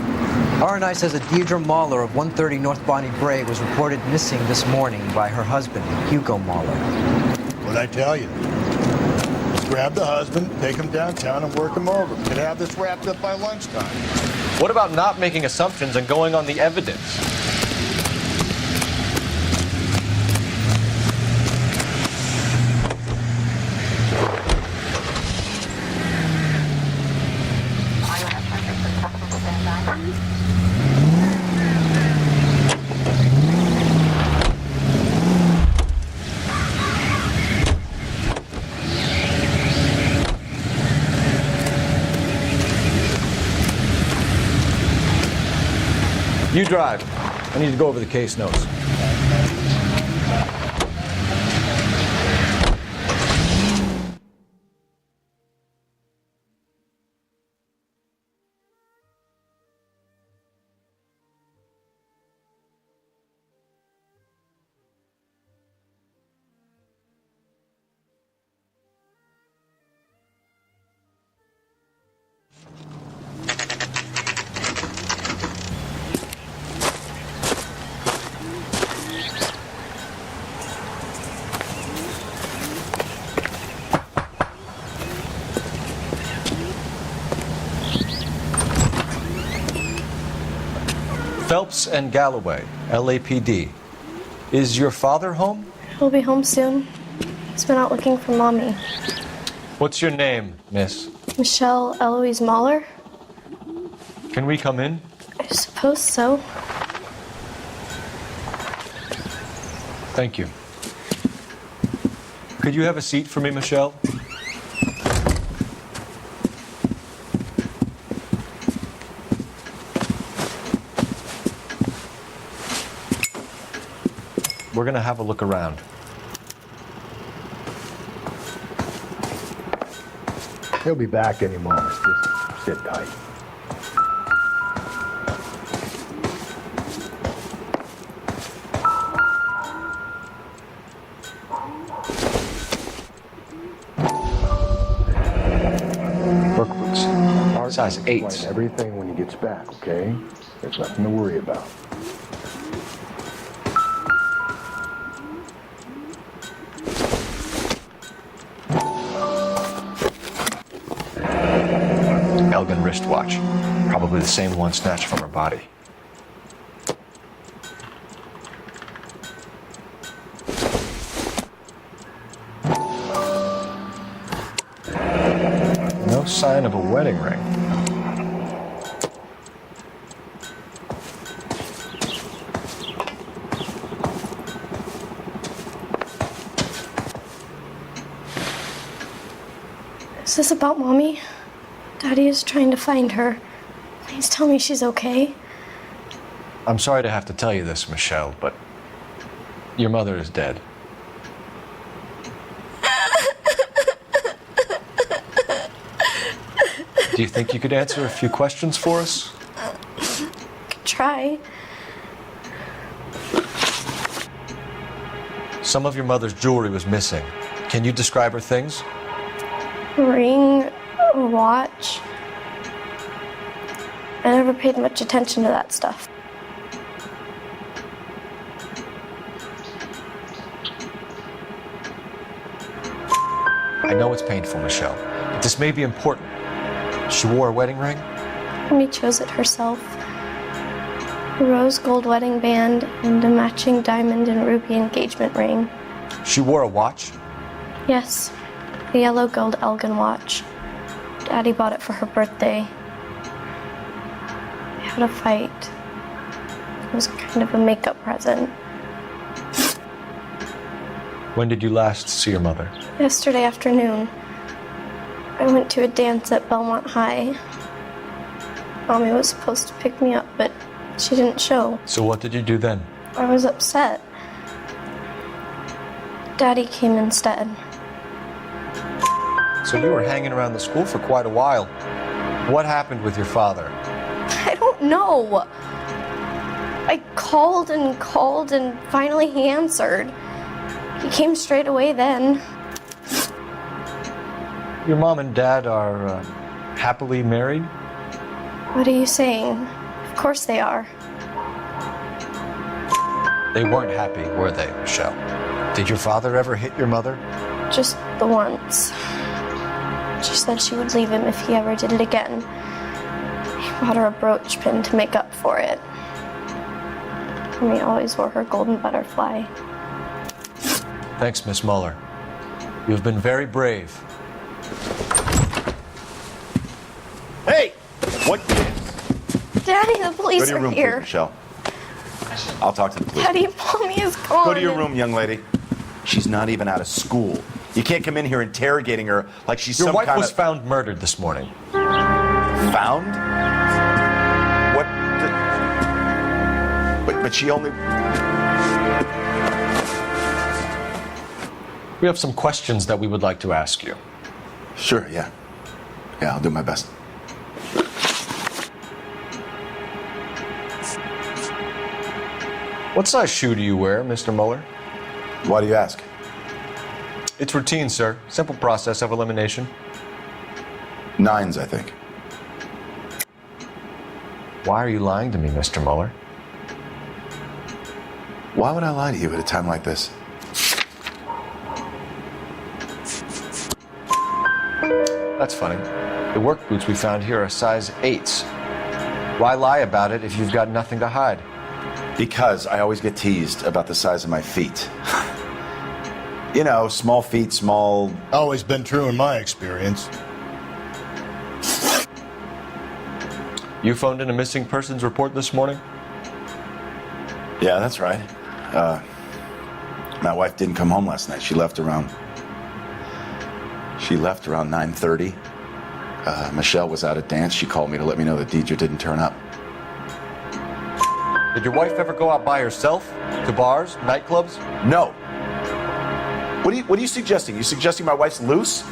RNI says that Deirdre Mahler of 130 North Bonnie Bray was reported missing this morning by her husband, Hugo Mahler. What'd I tell you? Just grab the husband, take him downtown, and work him over. Could have this wrapped up by lunchtime. What about not making assumptions and going on the evidence? You drive. I need to go over the case notes. Phelps and Galloway, LAPD. Is your father home? He'll be home soon. He's been out looking for Mommy. What's your name, miss? Michelle Eloise Mahler? Can we come in? I suppose so. Thank you. Could you have a seat for me, Michelle? We're going to have a look around. He'll be back any moment. Just sit tight. Work boots. Size 8. Everything when he gets back, okay? There's nothing to worry about. Elgin wristwatch. Probably the same one snatched from her body. No sign of a wedding ring. Is this about Mommy? Daddy is trying to find her. Please tell me she's okay. I'm sorry to have to tell you this, Michelle, but your mother is dead. Do you think you could answer a few questions for us? Try. Some of your mother's jewelry was missing. Can you describe her things? Ring, a watch. I never paid much attention to that stuff. I know it's painful, Michelle, but this may be important. She wore a wedding ring? Mommy chose it herself. A rose gold wedding band and a matching diamond and ruby engagement ring. She wore a watch? Yes, a yellow gold Elgin watch. Daddy bought it for her birthday. They had a fight. It was kind of a makeup present. When did you last see your mother? Yesterday afternoon, I went to a dance at Belmont High. Mommy was supposed to pick me up, but she didn't show. So what did you do then? I was upset. Daddy came instead. So you were hanging around the school for quite a while. What happened with your father? I don't know. I called and finally he answered. He came straight away then. Your mom and dad are happily married? What are you saying? Of course they are. They weren't happy, were they, Michelle? Did your father ever hit your mother? Just the once. She said she would leave him if he ever did it again. He bought her a brooch pin to make up for it. Mommy always wore her golden butterfly. Thanks, Miss Muller. You have been very brave. Hey! What? Daddy, the police Go to your are room, here. please, Michelle. I'll talk to the police. Daddy, Mommy is gone. Go to your room, young lady. She's not even out of school. You can't come in here interrogating her like she's Your some wife kind was of... found murdered this morning. Found? What? But she only... We have some questions that we would like to ask you. Sure, yeah. Yeah, I'll do my best. What size shoe do you wear, Mr. Muller? Why do you ask? It's routine, sir. Simple process of elimination. 9s, I think. Why are you lying to me, Mr. Muller? Why would I lie to you at a time like this? That's funny. The work boots we found here are size 8s. Why lie about it if you've got nothing to hide? Because I always get teased about the size of my feet. You know, small feet, small... Always been true in my experience. You phoned in a missing persons report this morning? Yeah, that's right. My wife didn't come home last night. She left around 9:30. Michelle was out at dance. She called me to let me know that Deidre didn't turn up. Did your wife ever go out by herself? To bars, nightclubs? No. What are you suggesting? You suggesting my wife's loose?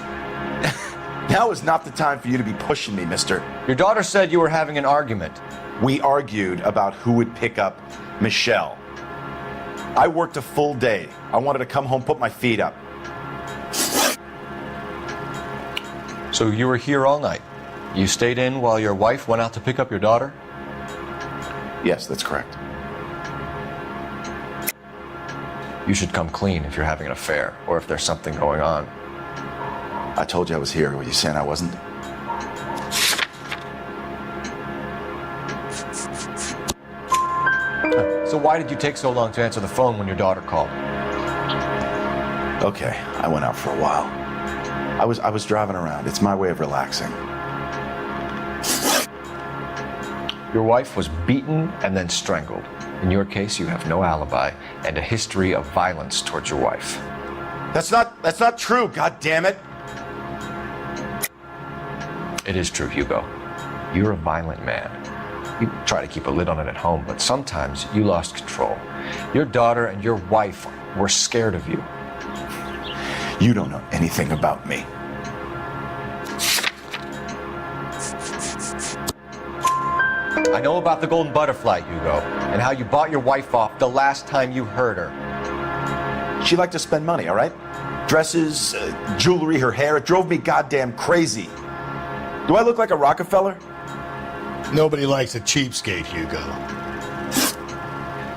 Now is not the time for you to be pushing me, mister. Your daughter said you were having an argument. We argued about who would pick up Michelle. I worked a full day. I wanted to come home, put my feet up. So you were here all night? You stayed in while your wife went out to pick up your daughter? Yes, that's correct. You should come clean if you're having an affair, or if there's something going on. I told you I was here. Were you saying I wasn't? So why did you take so long to answer the phone when your daughter called? Okay, I went out for a while. I was driving around. It's my way of relaxing. Your wife was beaten and then strangled. In your case, you have no alibi and a history of violence towards your wife. That's not true, God damn it. It is true, Hugo. You're a violent man. You try to keep a lid on it at home, but sometimes you lost control. Your daughter and your wife were scared of you. You don't know anything about me. I know about the golden butterfly, Hugo, and how you bought your wife off the last time you heard her. She liked to spend money, all right? Dresses, jewelry, her hair. It drove me goddamn crazy. Do I look like a Rockefeller? Nobody likes a cheapskate, Hugo.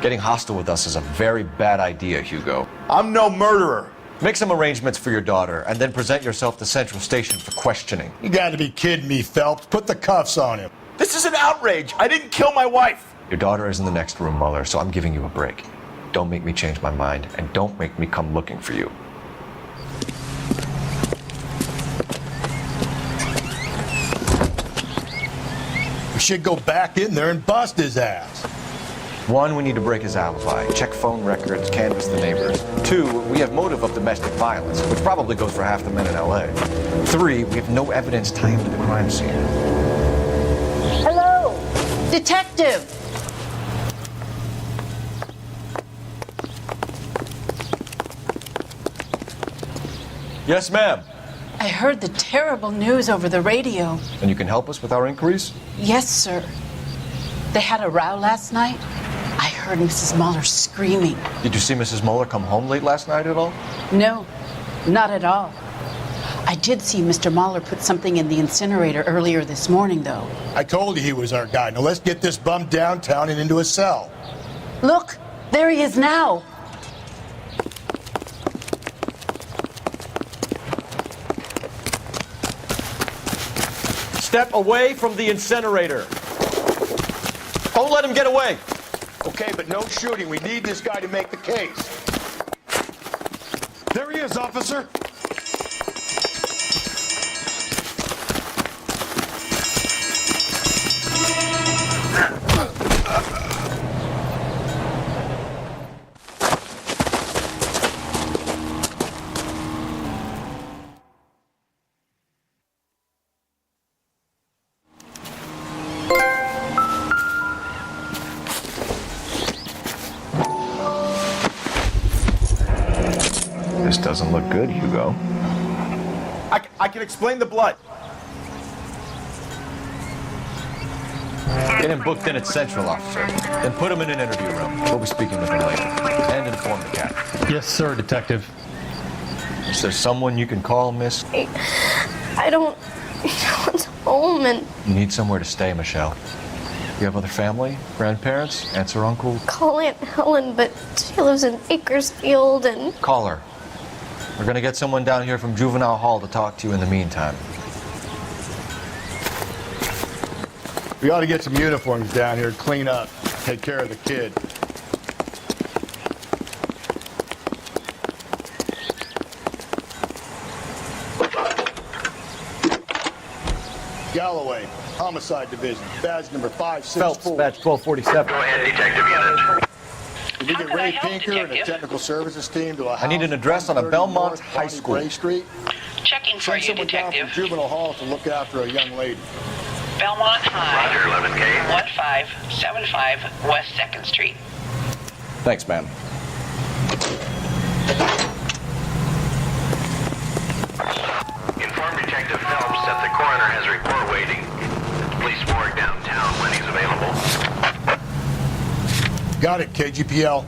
Getting hostile with us is a very bad idea, Hugo. I'm no murderer. Make some arrangements for your daughter, and then present yourself to Central Station for questioning. You gotta be kidding me, Phelps. Put the cuffs on him. This is an outrage. I didn't kill my wife. Your daughter is in the next room, Muller, so I'm giving you a break. Don't make me change my mind, and don't make me come looking for you. We should go back in there and bust his ass. 1, we need to break his alibi, check phone records, canvass the neighbors. 2, we have motive of domestic violence, which probably goes for half the men in LA. 3, we have no evidence tying him to the crime scene. Hello, detective. Yes, ma'am. I heard the terrible news over the radio. And you can help us with our inquiries? Yes, sir. They had a row last night. I heard Mrs. Muller screaming. Did you see Mrs. Muller come home late last night at all? No, not at all. I did see Mr. Muller put something in the incinerator earlier this morning, though. I told you he was our guy. Now let's get this bum downtown and into a cell. Look, there he is now. Step away from the incinerator. Don't let him get away. Okay, but no shooting. We need this guy to make the case. There he is, officer. This doesn't look good, Hugo. I can explain the blood. Get him booked in at Central, officer. Then put him in an interview room. We'll be speaking with him later. And inform the cat. Yes, sir, detective. Is there someone you can call, miss? I don't want home, and You need somewhere to stay, Michelle. You have other family? Grandparents? Aunts or uncle? call Aunt Helen, but she lives in Bakersfield, and Call her. We're gonna get someone down here from Juvenile Hall to talk to you in the meantime. We ought to get some uniforms down here, clean up, take care of the kid. Galloway, Homicide Division, badge number 564. Phelps, badge 1247. Go ahead, detective unit. Did we get Ray Pinker and a technical services team to a house? I need an address on a 130 Belmont North High Bonnie School. Bray Street. Checking for Send you, someone down detective. from Juvenile Hall to look after a young lady. Belmont High. Roger, 11K. 1575 West 2nd Street. Thanks, ma'am. Inform Detective Phelps that the coroner has a report waiting at the police morgue downtown when he's available. Got it, KGPL.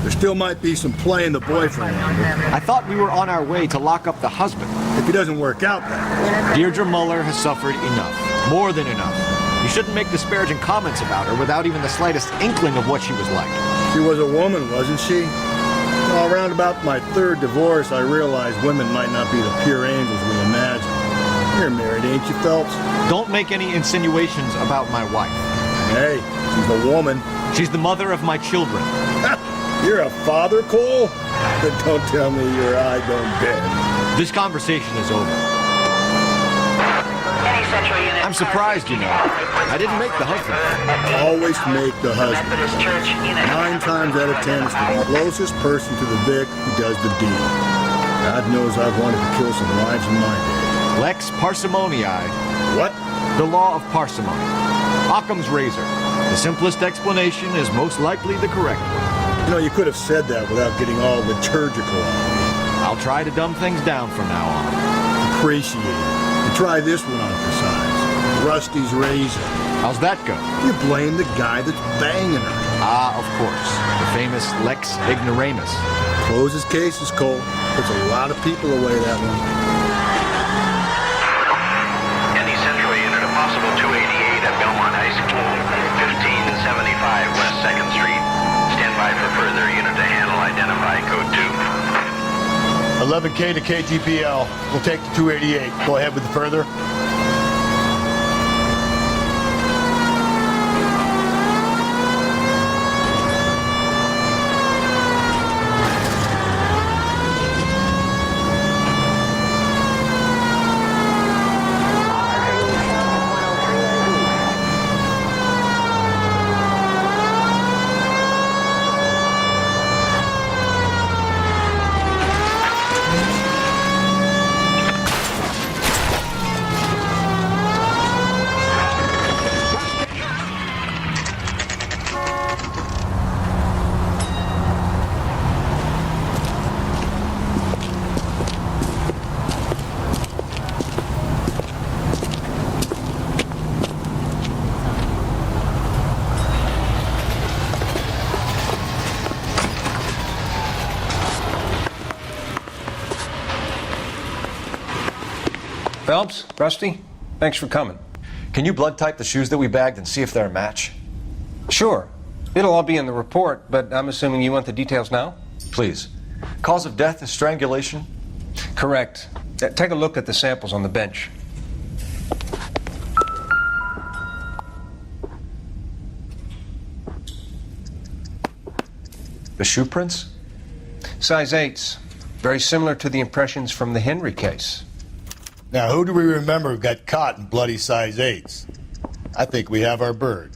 There still might be some play in the boyfriend angle. I thought we were on our way to lock up the husband. If he doesn't work out, then. Deirdre Muller has suffered enough. More than enough. You shouldn't make disparaging comments about her without even the slightest inkling of what she was like. She was a woman, wasn't she? Well, around about my third divorce, I realized women might not be the pure angels we imagine. You're married, ain't you, Phelps? Don't make any insinuations about my wife. Hey, she's a woman. She's the mother of my children. You're a father, Cole? Then don't tell me your eye don't bend. This conversation is over. Any Central unit. I'm surprised, you know. I didn't make the husband. Always make the husband. Methodist Church unit. 9 times out of 10, it's the closest person to the Vic who does the deed. God knows I've wanted to kill some wives in my day. Lex parsimoniae. What? The law of parsimony. Occam's razor. The simplest explanation is most likely the correct one. You know, you could have said that without getting all liturgical on me. I'll try to dumb things down from now on. Appreciate it. And try this one on for size. Rusty's razor. How's that go? You blame the guy that's banging her. Ah, of course. The famous Lex ignoramus. Closes cases, Cole. Puts a lot of people away, that one. Any 11K to KTPL. We'll take the 288. Go ahead with the further. Phelps, Rusty, thanks for coming. Can you blood type the shoes that we bagged and see if they're a match? Sure. It'll all be in the report, but I'm assuming you want the details now? Please. Cause of death is strangulation? Correct. Take a look at the samples on the bench. The shoe prints? Size 8s. Very similar to the impressions from the Henry case. Now, who do we remember got caught in bloody size 8s? I think we have our bird.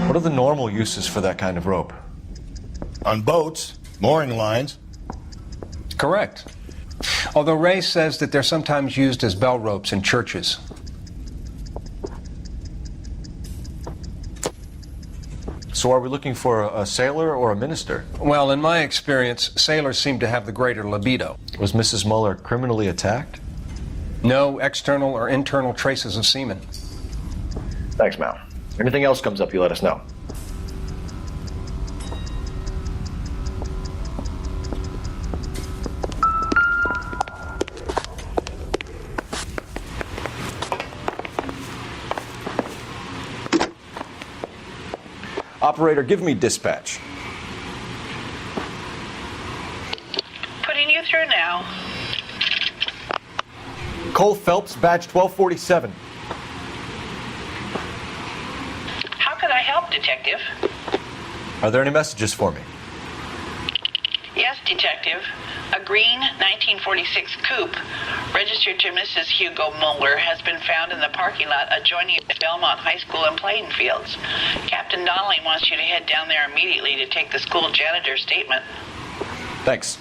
What are the normal uses for that kind of rope? On boats, mooring lines. Correct. Although Ray says that they're sometimes used as bell ropes in churches. So are we looking for a sailor or a minister? Well, in my experience, sailors seem to have the greater libido. Was Mrs. Muller criminally attacked? No external or internal traces of semen. Thanks, Mal. Anything else comes up, you let us know. Operator, give me dispatch. Putting you through now. Cole Phelps, badge 1247. How could I help, Detective? Are there any messages for me? Yes, Detective. A green 1946 coupe, registered to Mrs. Hugo Muller, has been found in the parking lot adjoining the Belmont High School and playing fields. Captain Donnelly wants you to head down there immediately to take the school janitor's statement. Thanks.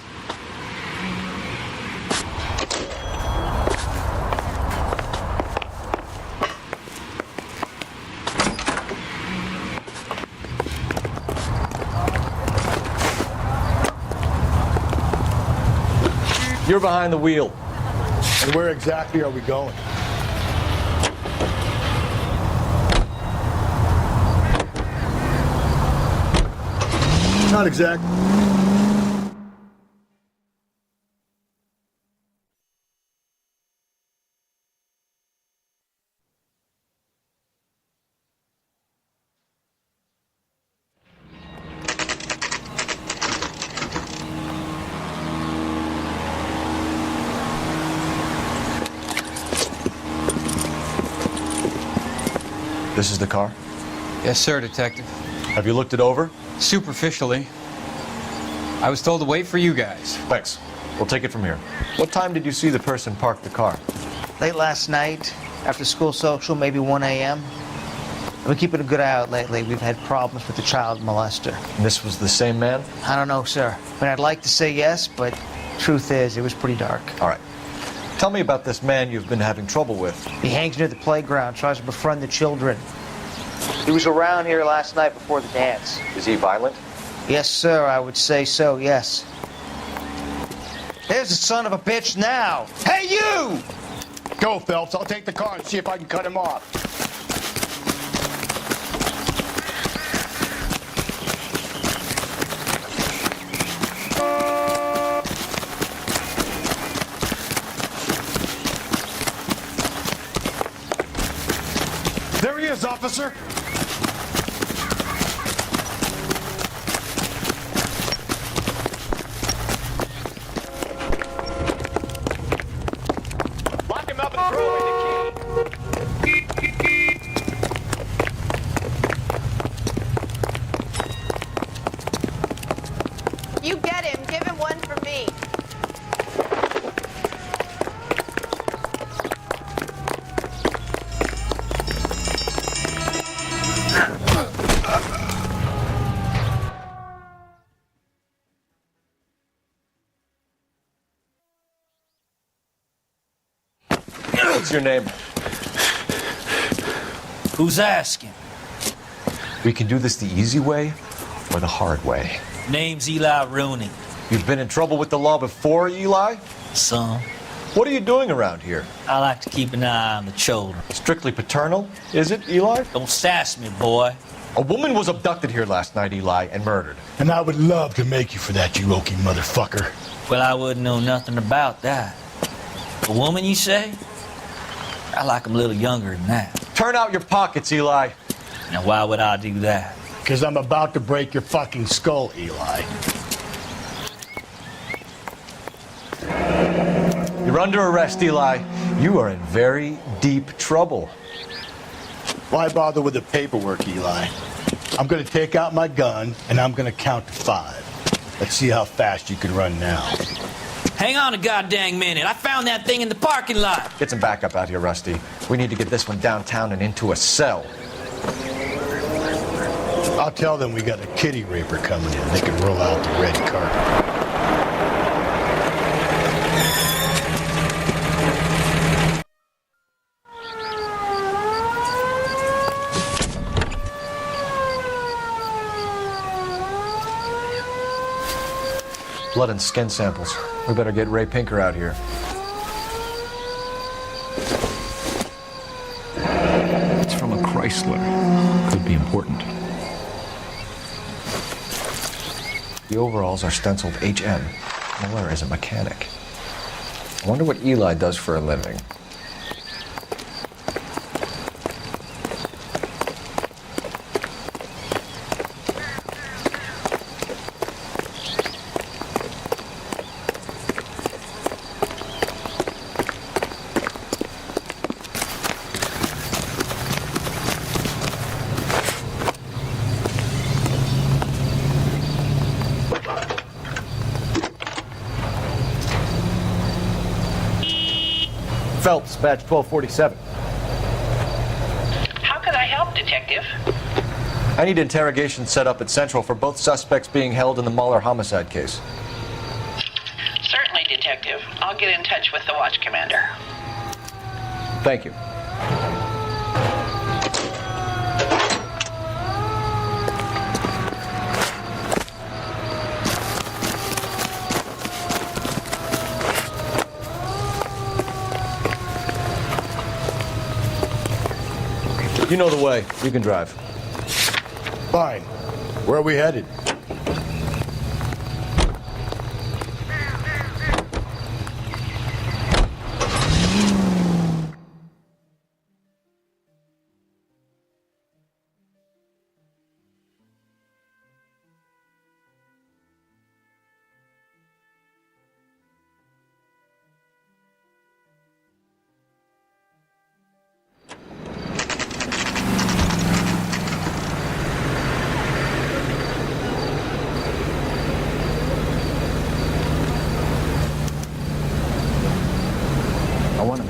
You're behind the wheel. And where exactly are we going? Not exactly. This is the car? Yes, sir, Detective. Have you looked it over? Superficially. I was told to wait for you guys. Thanks. We'll take it from here. What time did you see the person park the car? Late last night, after school social, maybe 1 a.m. I've been keeping a good eye out lately. We've had problems with the child molester. And this was the same man? I don't know, sir. I mean, I'd like to say yes, but truth is, it was pretty dark. All right. Tell me about this man you've been having trouble with. He hangs near the playground, tries to befriend the children. He was around here last night before the dance. Is he violent? Yes, sir, I would say so, yes. There's the son of a bitch now. Hey, you! Go, Phelps. I'll take the car and see if I can cut him off. There he is, officer. Lock him up and throw away the key. You get him. Give him one for me. What's your name? Who's asking? We can do this the easy way or the hard way. Name's Eli Rooney. You've been in trouble with the law before, Eli? Some. What are you doing around here? I like to keep an eye on the children. Strictly paternal, is it, Eli? Don't sass me, boy. A woman was abducted here last night, Eli, and murdered. And I would love to make you for that, you Okie motherfucker. Well, I wouldn't know nothing about that. A woman, you say? I like 'em a little younger than that. Turn out your pockets, Eli. Now, why would I do that? Because I'm about to break your fucking skull, Eli. You're under arrest, Eli. You are in very deep trouble. Why bother with the paperwork, Eli? I'm going to take out my gun, and I'm going to count to 5. Let's see how fast you can run now. Hang on a goddamn minute. I found that thing in the parking lot. Get some backup out here, Rusty. We need to get this one downtown and into a cell. I'll tell them we got a kitty raper coming in. They can roll out the red carpet. Blood and skin samples. We better get Ray Pinker out here. It's from a Chrysler. Could be important. The overalls are stenciled HM. Noire is a mechanic. I wonder what Eli does for a living. Phelps, badge 1247. How could I help, Detective? I need interrogation set up at Central for both suspects being held in the Mahler homicide case. Certainly, Detective. I'll get in touch with the watch commander. Thank you. You know the way. You can drive. Fine. Where are we headed?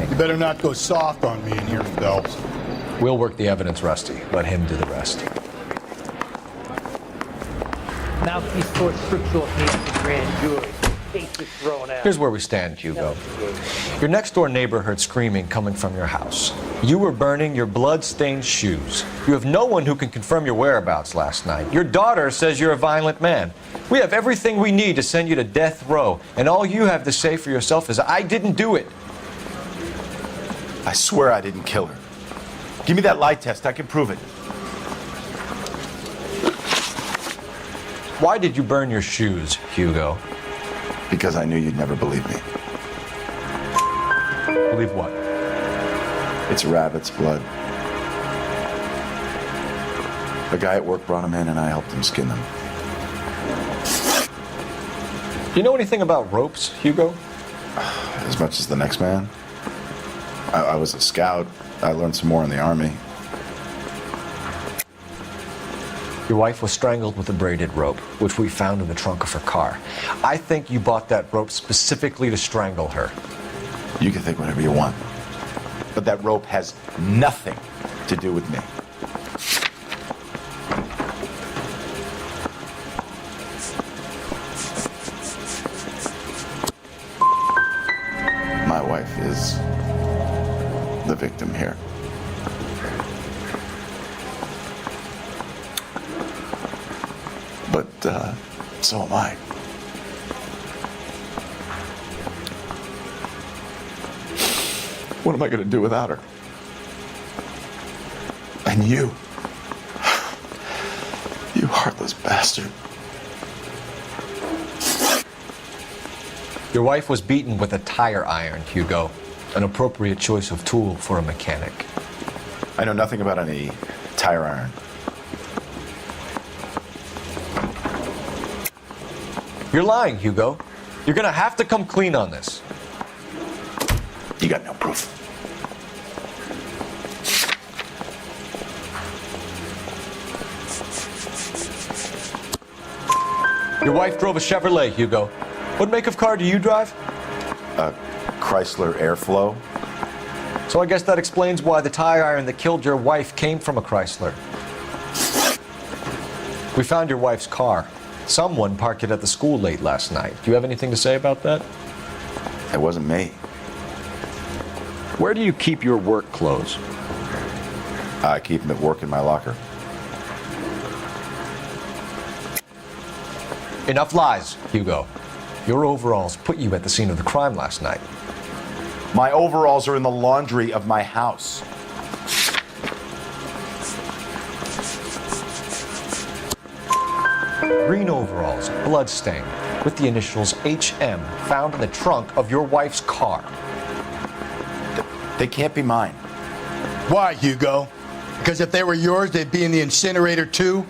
You better not go soft on me in here, Phelps. We'll work the evidence, Rusty. Let him do the rest. Now he's for scriptural hate to grand jury. Case is thrown out. Here's where we stand, Hugo. Your next door neighbor heard screaming coming from your house. You were burning your blood-stained shoes. You have no one who can confirm your whereabouts last night. Your daughter says you're a violent man. We have everything we need to send you to death row, and all you have to say for yourself is, I didn't do it. I swear I didn't kill her. Give me that lie test. I can prove it. Why did you burn your shoes, Hugo? Because I knew you'd never believe me. Believe what? It's rabbit's blood. A guy at work brought them in and I helped him skin them. Do you know anything about ropes, Hugo? As much as the next man. I was a scout. I learned some more in the army. Your wife was strangled with a braided rope, which we found in the trunk of her car. I think you bought that rope specifically to strangle her. You can think whatever you want. But that rope has nothing to do with me. My wife is the victim here. But so am I. What am I going to do without her? And you heartless bastard. Your wife was beaten with a tire iron, Hugo. An appropriate choice of tool for a mechanic. I know nothing about any tire iron. You're lying, Hugo. You're gonna have to come clean on this. You got no proof. Your wife drove a Chevrolet, Hugo. What make of car do you drive? A Chrysler Airflow. So I guess that explains why the tire iron that killed your wife came from a Chrysler. We found your wife's car. Someone parked it at the school late last night. Do you have anything to say about that? It wasn't me. Where do you keep your work clothes? I keep them at work in my locker. Enough lies, Hugo. Your overalls put you at the scene of the crime last night. My overalls are in the laundry of my house. Green overalls, bloodstained, with the initials HM found in the trunk of your wife's car. They can't be mine. Why, Hugo? Because if they were yours, they'd be in the incinerator too?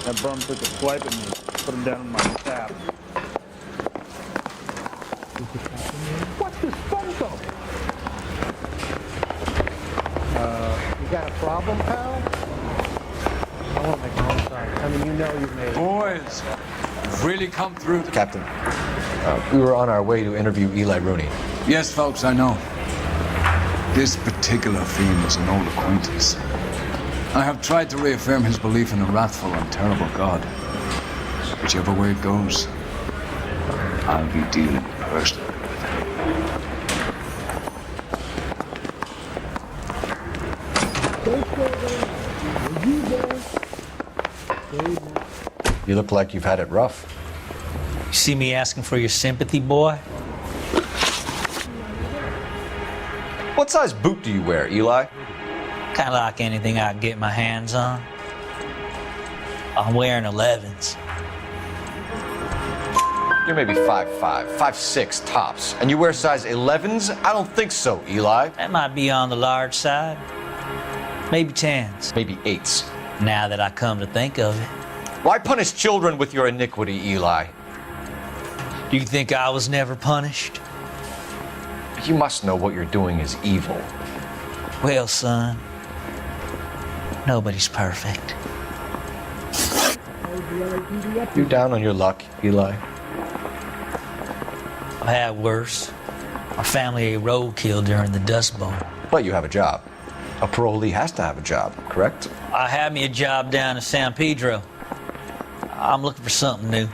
That bum took a swipe at me, put him down in my tap. What's this bunko? You got a problem, pal? I won't make no sense. I mean, you know you've made it. Boys, you've really come through. Captain, we were on our way to interview Eli Rooney. Yes, folks, I know. This particular fiend is an old acquaintance. I have tried to reaffirm his belief in a wrathful and terrible God. Whichever way it goes, I'll be dealing personally with him. You look like you've had it rough. You see me asking for your sympathy, boy? What size boot do you wear, Eli? Kind of like anything I can get my hands on. I'm wearing 11s. You're maybe 5'5", 5'6", tops. And you wear size 11s? I don't think so, Eli. That might be on the large side. Maybe 10s. Maybe 8s. Now that I come to think of it. Why punish children with your iniquity, Eli? Do you think I was never punished? You must know what you're doing is evil. Well, son, nobody's perfect. You down on your luck, Eli? I've had worse. Our family ate roadkill during the Dust Bowl. But you have a job. A parolee has to have a job, correct? I had me a job down in San Pedro. I'm looking for something new.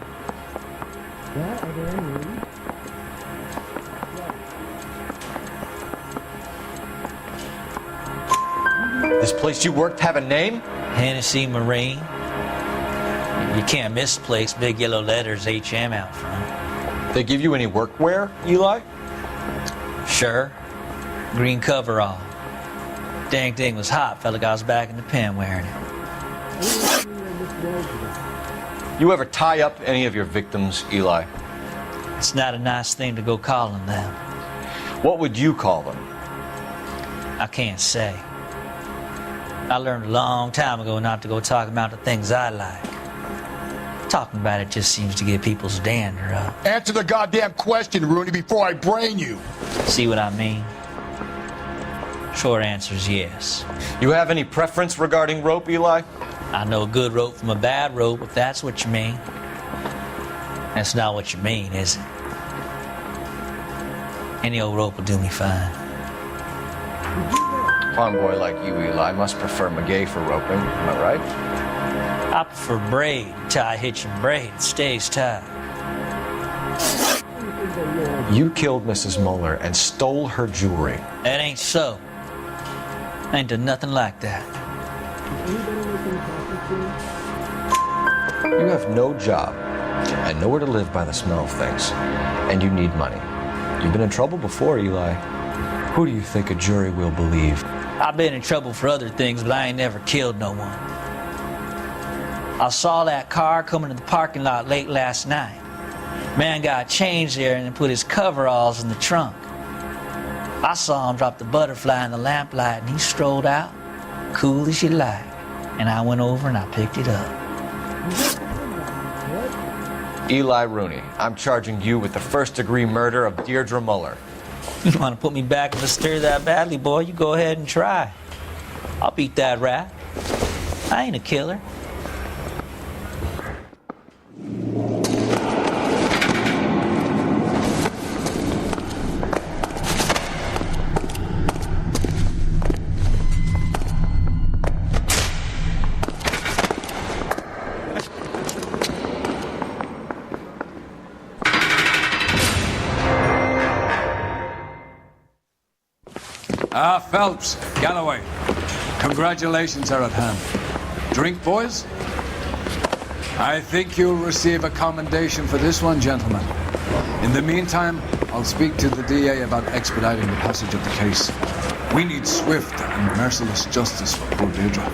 This place you worked have a name? Hennessy Marine. You can't misplace big yellow letters HM out front. They give you any workwear, Eli? Sure. Green coverall. Dang thing was hot. Felt like I was back in the pen wearing it. You ever tie up any of your victims, Eli? It's not a nice thing to go calling them. What would you call them? I can't say. I learned a long time ago not to go talking about the things I like. Talking about it just seems to get people's dander up. Answer the goddamn question, Rooney, before I brain you. See what I mean? Short answer is yes. You have any preference regarding rope, Eli? I know a good rope from a bad rope, if that's what you mean. That's not what you mean, is it? Any old rope will do me fine. Farm boy like you, Eli, must prefer McGay for roping. Am I right? I prefer braid. Tie, hitch, and braid. It stays tight. You killed Mrs. Muller and stole her jewelry. That ain't so. I ain't done nothing like that. You have no job and nowhere to live by the smell of things. And you need money. You've been in trouble before, Eli. Who do you think a jury will believe? I've been in trouble for other things, but I ain't never killed no one. I saw that car coming to the parking lot late last night. Man got changed there and then put his coveralls in the trunk. I saw him drop the butterfly in the lamplight and he strolled out, cool as you like. And I went over and I picked it up. Eli Rooney, I'm charging you with the first-degree murder of Deirdre Muller. You want to put me back in the stir that badly, boy? You go ahead and try. I'll beat that rap. I ain't a killer. Phelps, Galloway, congratulations are at hand. Drink, boys? I think you'll receive a commendation for this one, gentlemen. In the meantime, I'll speak to the DA about expediting the passage of the case. We need swift and merciless justice for poor Deirdre.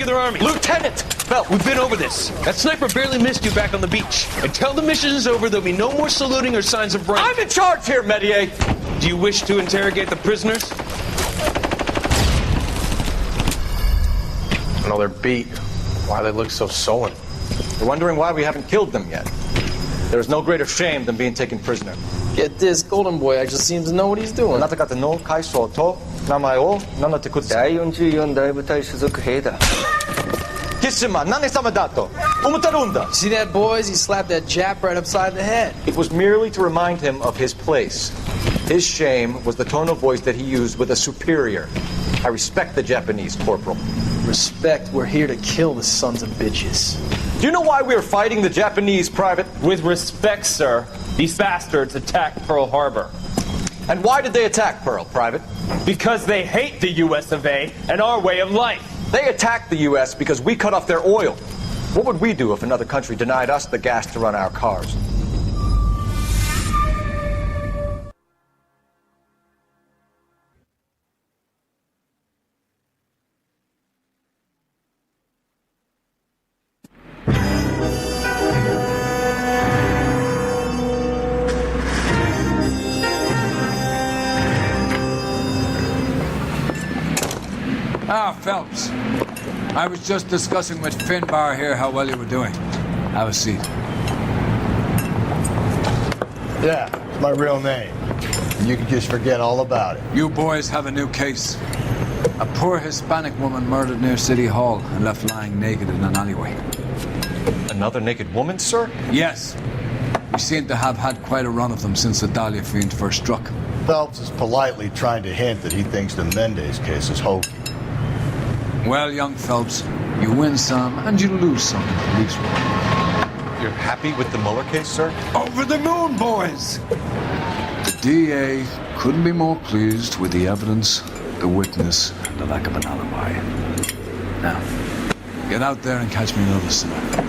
Army. Lieutenant! Well, we've been over this. That sniper barely missed you back on the beach. Until the mission is over, there'll be no more saluting or signs of rank. I'm in charge here, Medier! Do you wish to interrogate the prisoners? No, they're beat. Why they look so sullen? You're wondering why we haven't killed them yet. There is no greater shame than being taken prisoner. Get this, Golden Boy actually seems to know what he's doing. See that, boys? He slapped that Jap right upside the head. It was merely to remind him of his place. His shame was the tone of voice that he used with a superior. I respect the Japanese, Corporal. Respect, we're here to kill the sons of bitches. Do you know why we are fighting the Japanese, Private? With respect, sir, these bastards attacked Pearl Harbor. And why did they attack Pearl, Private? Because they hate the US of A and our way of life. They attacked the U.S. because we cut off their oil. What would we do if another country denied us the gas to run our cars? Phelps. I was just discussing with Finbar here how well you were doing. Have a seat. Yeah, it's my real name. You can just forget all about it. You boys have a new case. A poor Hispanic woman murdered near City Hall and left lying naked in an alleyway. Another naked woman, sir? Yes. We seem to have had quite a run of them since the Dahlia fiend first struck. Phelps is politely trying to hint that he thinks the Mendez case is hokey. Well, young Phelps, you win some and you lose some in the police world. You're happy with the Mueller case, sir? Over the moon, boys! The DA couldn't be more pleased with the evidence, the witness, and the lack of an alibi. Now, get out there and catch me another cinema.